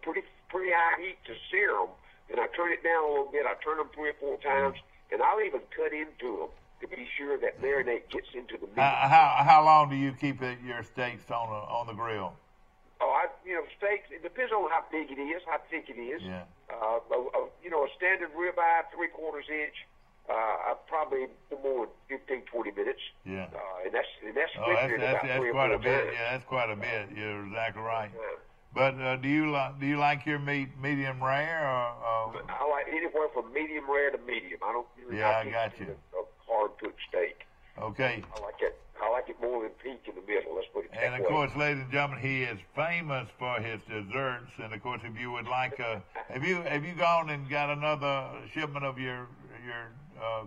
pretty high heat to sear them. And I turn it down a little bit. I turn them 3 or 4 times, and I'll even cut into them to be sure that marinade gets into the meat. How long do you keep your steaks on the grill? Steaks. It depends on how big it is, how thick it is. Yeah. A standard ribeye, 3/4 inch. Probably no more than 15-20 minutes. Yeah. And that's that's quite a bit. Yeah, that's quite a bit. You're exactly right. But do you like your meat medium rare or? I like anywhere from medium rare to medium. I don't. I got you. A hard cooked steak. Okay. I like it more than pink in the middle. Let's put it that way. And of course, ladies and gentlemen, he is famous for his desserts. And of course, if you would like, have you gone and got another shipment of your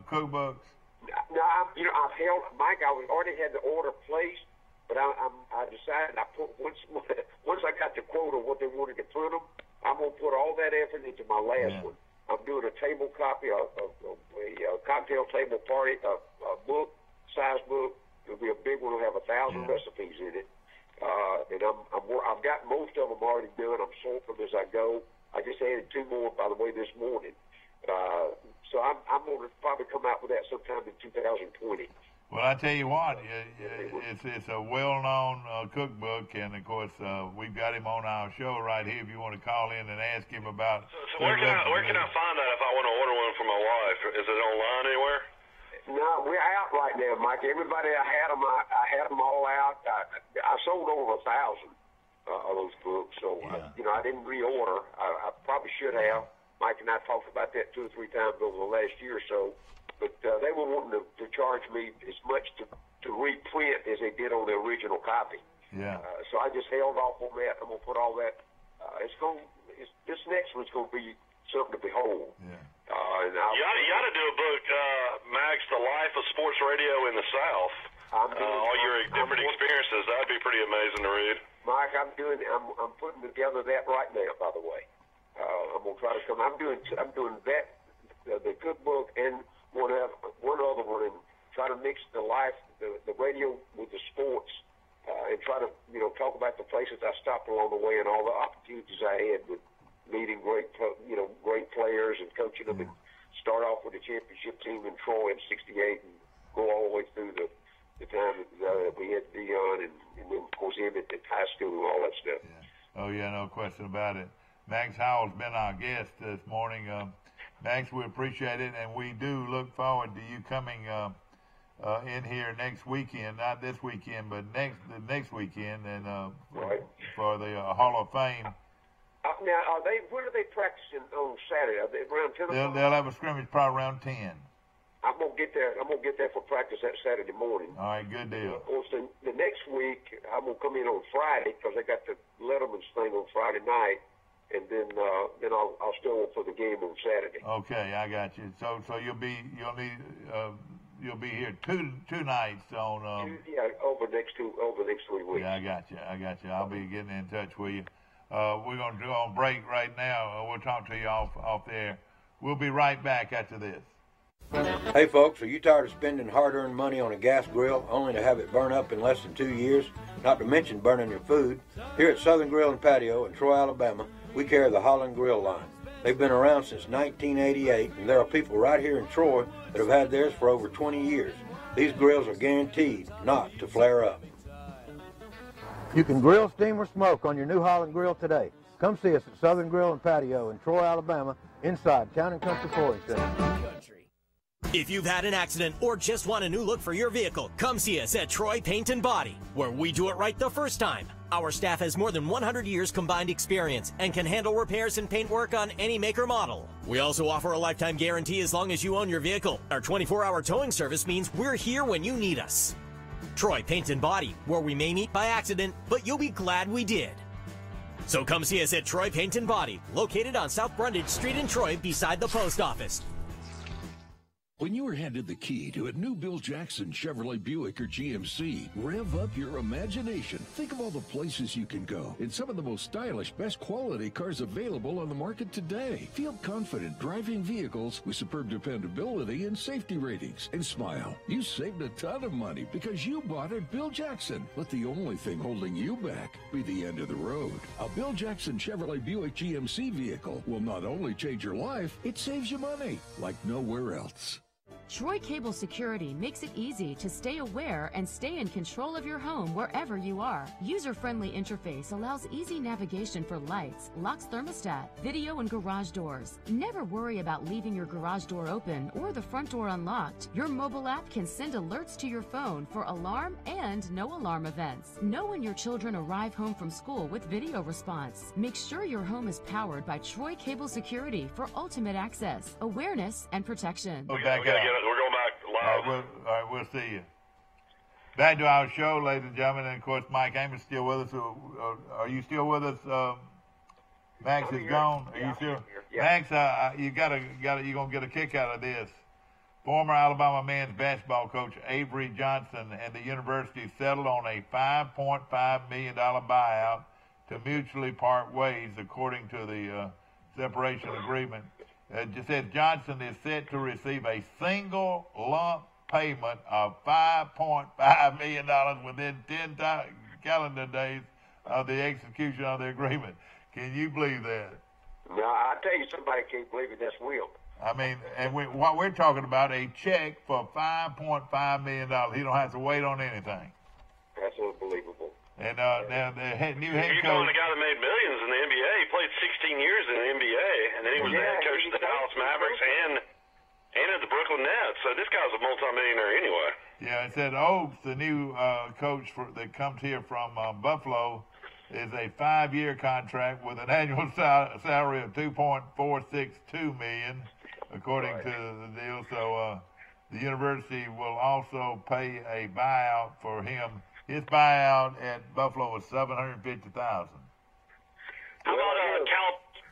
cookbooks? No, I've held Mike. I already had the order placed. But I decided once I got the quote of what they wanted to put them, I'm going to put all that effort into my last one. I'm doing a table copy of a cocktail table party, a book, size book. It'll be a big one. It'll have 1,000 recipes in it. And I've got most of them already done. I'm sorting them as I go. I just added 2 more, by the way, this morning. So I'm going to probably come out with that sometime in 2020. Well, I tell you what, it's a well-known cookbook, and of course we've got him on our show right here. If you want to call in and ask him about. So where can I find that if I want to order one for my wife? Is it online anywhere? No, we're out right now, Mike. Everybody, I had them all out. I sold over 1,000 of those books, so I didn't reorder. I probably should have. Mike and I talked about that 2 or 3 times over the last year or so. But they were wanting to charge me as much to reprint as they did on the original copy. Yeah. So I just held off on that. I'm gonna put all that. This next one's gonna be something to behold. Yeah. You ought to do a book, Max, the life of sports radio in the South. All your different experiences, that'd be pretty amazing to read. Mike, I'm putting together that right now. By the way, I'm gonna try to come. I'm doing that, the cookbook, and one other one, and try to mix the radio with the sports, and try to talk about the places I stopped along the way and all the opportunities I had with meeting great players and coaching them, and start off with the championship team in Troy in '68 and go all the way through the time that we had Dion and then, of course, him at high school and all that stuff. Yeah. Oh, yeah, no question about it. Max Howell's been our guest this morning. Max, we appreciate it, and we do look forward to you coming in here next weekend, not this weekend, but the next weekend, and right. for the Hall of Fame. Now, where are they practicing on Saturday? Are they around 10 o'clock? They'll have a scrimmage probably around 10. I'm gonna get there for practice that Saturday morning. All right, good deal. Of course, the next week I'm gonna come in on Friday because I got the Letterman's thing on Friday night, and then I'll still for the game on Saturday. Okay, I got you. So you'll be here two nights on. Over next 3 weeks. Yeah, I got you. I'll be getting in touch with you. We're gonna do on break right now. We'll talk to you off there. We'll be right back after this. Hey folks, are you tired of spending hard-earned money on a gas grill only to have it burn up in less than 2 years? Not to mention burning your food. Here at Southern Grill and Patio in Troy, Alabama, we carry the Holland Grill line. They've been around since 1988, and there are people right here in Troy that have had theirs for over 20 years. These grills are guaranteed not to flare up. You can grill, steam, or smoke on your new Holland Grill today. Come see us at Southern Grill and Patio in Troy, Alabama, inside Town and Country Flooring Center. If you've had an accident or just want a new look for your vehicle, come see us at Troy Paint and Body, where we do it right the first time. Our staff has more than 100 years combined experience and can handle repairs and paint work on any make or model. We also offer a lifetime guarantee as long as you own your vehicle. Our 24-hour towing service means we're here when you need us. Troy Paint and Body, where we may meet by accident, but you'll be glad we did. So come see us at Troy Paint and Body, located on South Brundage Street in Troy beside the post office. When you are handed the key to a new Bill Jackson Chevrolet Buick or GMC, rev up your imagination. Think of all the places you can go in some of the most stylish, best quality cars available on the market today. Feel confident driving vehicles with superb dependability and safety ratings. And smile, you saved a ton of money because you bought at Bill Jackson. Let the only thing holding you back be the end of the road. A Bill Jackson Chevrolet Buick GMC vehicle will not only change your life, it saves you money like nowhere else. Troy Cable Security makes it easy to stay aware and stay in control of your home wherever you are. User-friendly interface allows easy navigation for lights, locks thermostat, video, and garage doors. Never worry about leaving your garage door open or the front door unlocked. Your mobile app can send alerts to your phone for alarm and no alarm events. Know when your children arrive home from school with video response. Make sure your home is powered by Troy Cable Security for ultimate access, awareness, and protection. We're going back live. All right, we'll see you. Back to our show, ladies and gentlemen, and of course Mike Amos is still with us. Are you still with us? Max is gone. Are you still? Yeah. Max, you're gonna get a kick out of this. Former Alabama men's basketball coach Avery Johnson and the university settled on a $5.5 million buyout to mutually part ways, according to the separation agreement. It just says Johnson is set to receive a single lump payment of $5.5 million within 10 calendar days of the execution of the agreement. Can you believe that? No, I tell you, somebody can't believe it. That's Will. I mean, and what we're talking about, a check for $5.5 million. He don't have to wait on anything. That's unbelievable. And now the new head coach. You're calling a guy that made millions in the NBA. He played 16 years in the NBA, and then he was the head coach of the Dallas Mavericks and at the Brooklyn Nets. So this guy's a multimillionaire anyway. Yeah, it said Oaks, the new coach that comes here from Buffalo, is a 5-year contract with an annual salary of $2.462 million, according to the deal. So the university will also pay a buyout for him. His buyout at Buffalo was $750,000. How about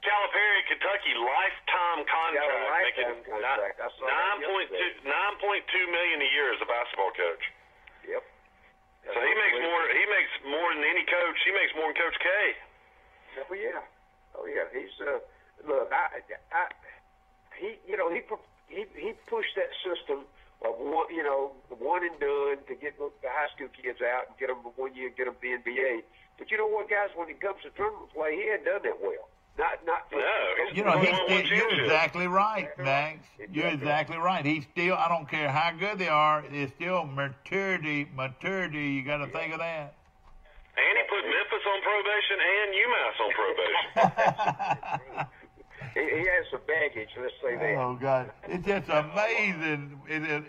Calipari, Kentucky, lifetime contract, making $9 contract. I saw that yesterday. $9.2 million a year as a basketball coach. Yep. So he makes more. He makes more than any coach. He makes more than Coach K. Oh yeah. Oh yeah. He's look. He pushed that system of one and done to get the high school kids out and get them 1 year, get them the NBA. But you know what, guys? When it comes to tournament play, he hadn't done that well. You're exactly right, Max. You're exactly right. He's still, I don't care how good they are, it's still maturity. You got to think of that. And he put Memphis on probation and UMass on probation. He has some baggage, let's say that. Oh, God. It's just amazing.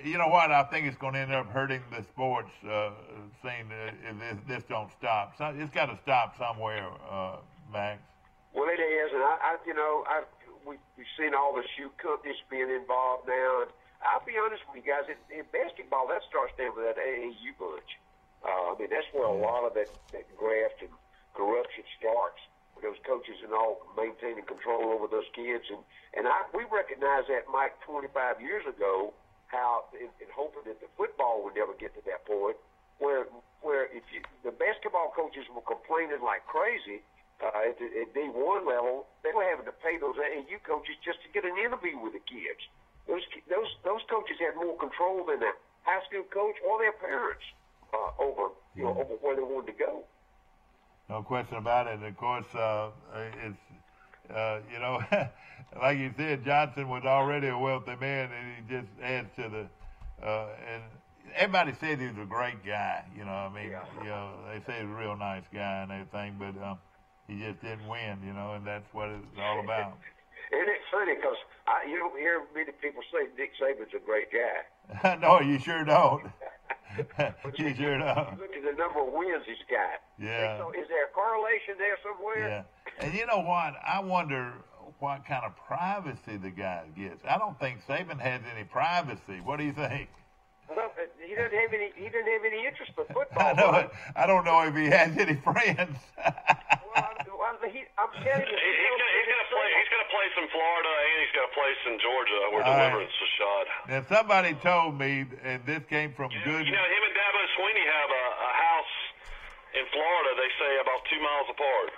You know what? I think it's going to end up hurting the sports scene if this don't stop. So it's got to stop somewhere, Max. Well, it is, and we've seen all the shoe companies being involved now. And I'll be honest with you guys, in basketball, that starts down with that AAU bunch. That's where a lot of that graft and corruption starts. With those coaches and all maintaining control over those kids, and we recognized that, Mike, 25 years ago. How in hoping that the football would never get to that point, where if the basketball coaches were complaining like crazy. At D1 level, they were having to pay those AAU coaches just to get an interview with the kids. Those coaches had more control than the high school coach or their parents over where they wanted to go. No question about it. Of course, it's like you said, Johnson was already a wealthy man, and he just adds to the and everybody said he was a great guy. They say he's a real nice guy and everything, but. He just didn't win, and that's what it's all about. And it's funny because you don't hear many people say Nick Saban's a great guy. No, you sure don't. You sure don't. Look at the number of wins he's got. Yeah. So is there a correlation there somewhere? Yeah. And you know what? I wonder what kind of privacy the guy gets. I don't think Saban has any privacy. What do you think? Well, he doesn't have any interest in football. I don't know if he has any friends. I'm telling you, he's got a place in Florida and he's got a place in Georgia where Deliverance was shot. Now somebody told me, and this came from good. Him and Dabo Sweeney have a house in Florida. They say about 2 miles apart.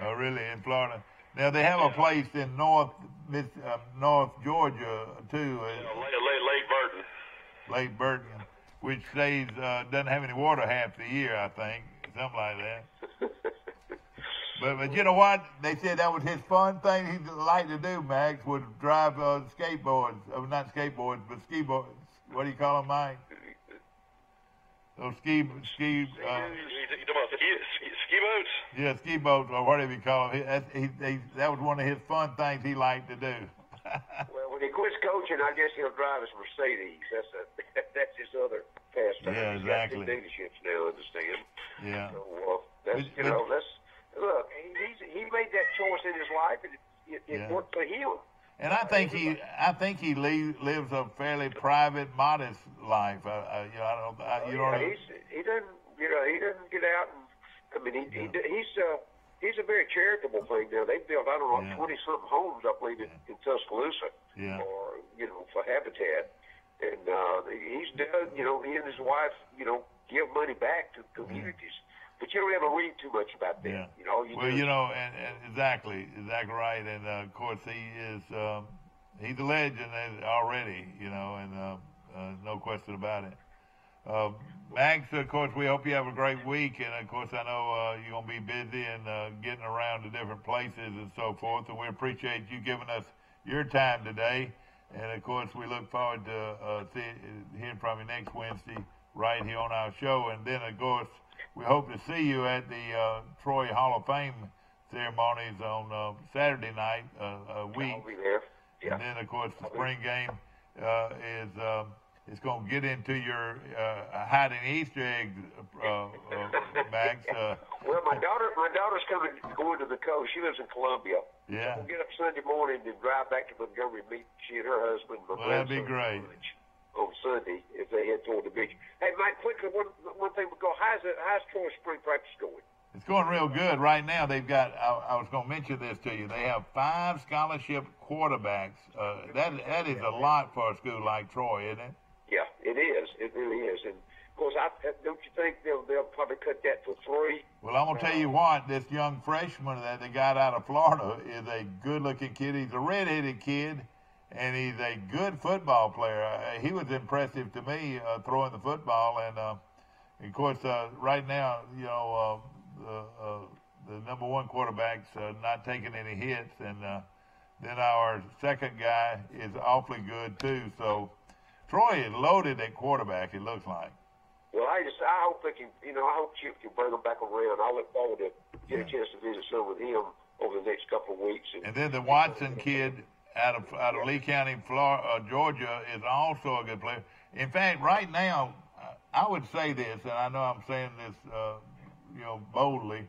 Oh, really? In Florida? Now they have a place in North Georgia too. Lake Burton, which stays doesn't have any water half the year, I think, something like that. But you know what? They said that was his fun thing he'd like to do, Max, would drive skateboards. Not skateboards, but ski boards. What do you call them, Mike? Those ski. You talking about ski boats? Yeah, ski boats, or whatever you call them. That was one of his fun things he liked to do. Well, when he quits coaching, I guess he'll drive his Mercedes. That's his other pastime. Yeah, exactly. He's got 2 dealerships now, understand? Yeah. So look, he made that choice in his life, and it worked for him. And I think he lives a fairly private, modest life. He doesn't get out and he's a very charitable thing now. They built 20-something homes, I believe, in Tuscaloosa, or for Habitat, and he's done. He and his wife, give money back to communities. But you don't ever read too much about that. Yeah. And exactly right. And of course, he's a legend already. And no question about it. Max, of course, we hope you have a great week. And of course, I know you're gonna be busy and getting around to different places and so forth. And we appreciate you giving us your time today. And of course, we look forward to hearing from you next Wednesday right here on our show. And then, of course, we hope to see you at the Troy Hall of Fame ceremonies on Saturday night a week. I'll be there. Yeah. And then, of course, the spring game is going to get into your hiding Easter eggs, Max. Well, my daughter's going to the coast. She lives in Columbia. Yeah. We'll get up Sunday morning and drive back to Montgomery to meet she and her husband. That'd be great. On Sunday, if they head toward the beach. Hey, Mike, quickly, one thing we go. How's Troy spring practice going? It's going real good right now. They've got. I was going to mention this to you. They have 5 scholarship quarterbacks. That is a lot for a school like Troy, isn't it? Yeah, it is. It really is. And of course, don't you think they'll probably cut that for 3? Well, I'm gonna tell you what. This young freshman that they got out of Florida is a good-looking kid. He's a red-headed kid, and he's a good football player. He was impressive to me throwing the football, and of course, right now, you know. The number 1 quarterback's not taking any hits, and then our second guy is awfully good too. So Troy is loaded at quarterback, it looks like. Well, I hope they can, I hope Chip can bring them back around. I look forward to get a chance to visit some with him over the next couple of weeks. And then the Watson kid out of Lee County, Florida, Georgia, is also a good player. In fact, right now, I would say this, and I know I'm saying this, boldly.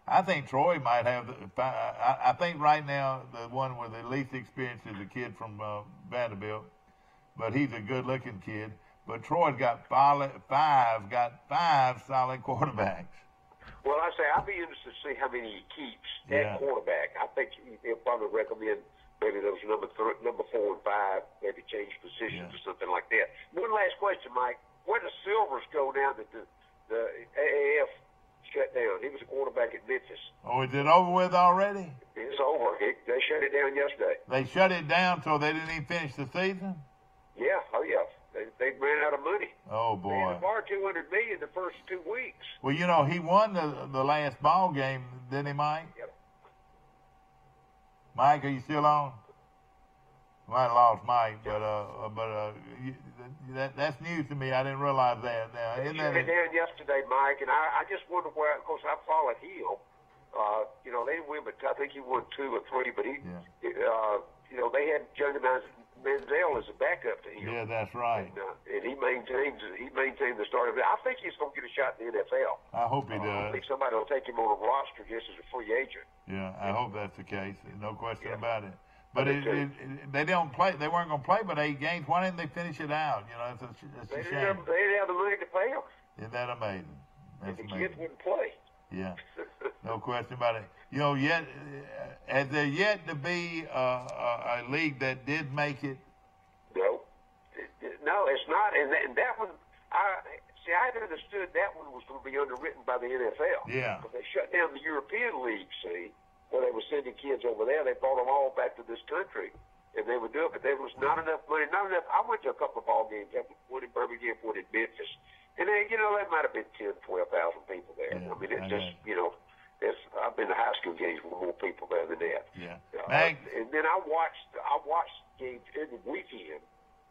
I think Troy might have. I think right now the one with the least experience is a kid from Vanderbilt, but he's a good-looking kid. But Troy's got five solid quarterbacks. Well, I say I'll be interested to see how many he keeps at quarterback. I think he'll probably recommend maybe those number 4 and 5, maybe change positions or something like that. One last question, Mike. Where does Silvers go now that the AAF shut down? He was a quarterback at Memphis. Oh, is it over with already? It's over. They shut it down yesterday. They shut it down so they didn't even finish the season? Yeah. Oh, yeah. They ran out of money. Oh, boy. They had borrowed $200 million the first 2 weeks. Well, he won the last ball game, didn't he, Mike? Yep. Mike, are you still on? Might have lost Mike, but that's news to me. I didn't realize that. Now, they shut it down yesterday, Mike, and I just wonder where. Of course, I followed him. They didn't win, but I think he won 2 or 3. But they had Johnny Manziel as a backup to him. Yeah, that's right. And he maintained the start of it. I think he's going to get a shot in the NFL. I hope he does. I think somebody will take him on a roster just as a free agent. Yeah, I hope that's the case. No question about it. But they don't play. They weren't going to play but 8 games. Why didn't they finish it out? It's a shame. They didn't have the money to pay them. Isn't that amazing? That's the amazing. kids wouldn't play. Yeah, no question about it. Has there yet to be a league that did make it? No, it's not. And that one, I understood that one was going to be underwritten by the NFL. Yeah. But they shut down the European League, where they were sending kids over there. They brought them all back to this country, and they would do it. But there was not enough money. Not enough. I went to a couple of ball games. One in Birmingham, one in Memphis. And there might have been 10,000, 12,000 people there. Yeah, I mean, it's just, I've been to high school games with more people there than that. Yeah. And then I watched games in the weekend.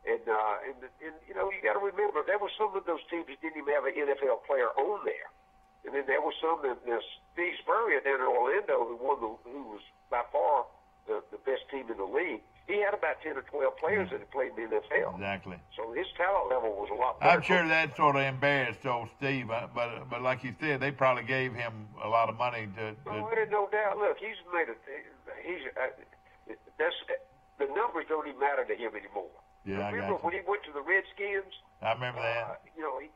And you got to remember, there were some of those teams that didn't even have an NFL player on there. And then there were some that Steve Spurrier down in Orlando, who was by far the best team in the league. He had about 10 or 12 players that had played in the NFL. Exactly. So his talent level was a lot better. I'm sure that sort of embarrassed old Steve, but like you said, they probably gave him a lot of money to. Oh, there's no doubt. Look, he's made the numbers don't even matter to him anymore. Yeah, remember when he went to the Redskins? I remember that.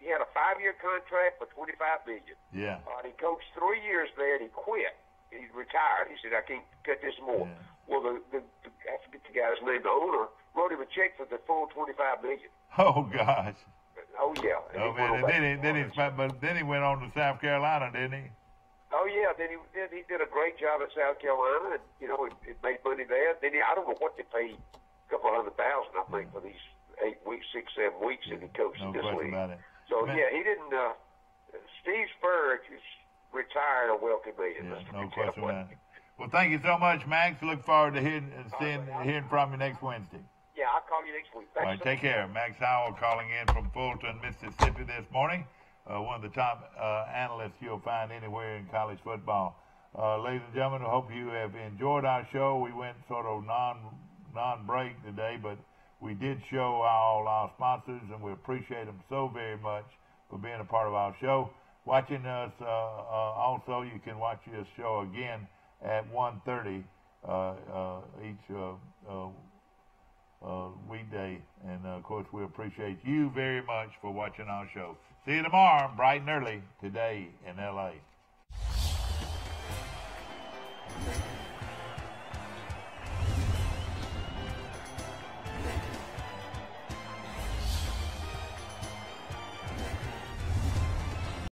He had a 5-year contract for $25 million. Yeah. And he coached 3 years there, and he quit. He retired. He said, "I can't cut this more." Yeah. Well, I forget the guy's name. The owner wrote him a check for the full $25 million. Oh gosh. Oh yeah. Oh man. Then he went on to South Carolina, didn't he? Oh yeah. Then he did a great job at South Carolina, and it made money there. Then I don't know what they paid. Couple $100,000, I think, for these 8 weeks, 6, 7 weeks that he coached in this league. About it. So he didn't. Steve Spurrier is retired a wealthy man. No question about it. Well, thank you so much, Max. Look forward to hearing from you next Wednesday. Yeah, I'll call you next week. Thanks. All right, take care. Max Howell calling in from Fulton, Mississippi this morning. One of the top analysts you'll find anywhere in college football. Ladies and gentlemen, I hope you have enjoyed our show. We went sort of non-break today, but we did show all our sponsors, and we appreciate them so very much for being a part of our show. Watching us, also, you can watch this show again at 1:30 each weekday, and of course we appreciate you very much for watching our show. See you tomorrow, bright and early, today in LA. Bye.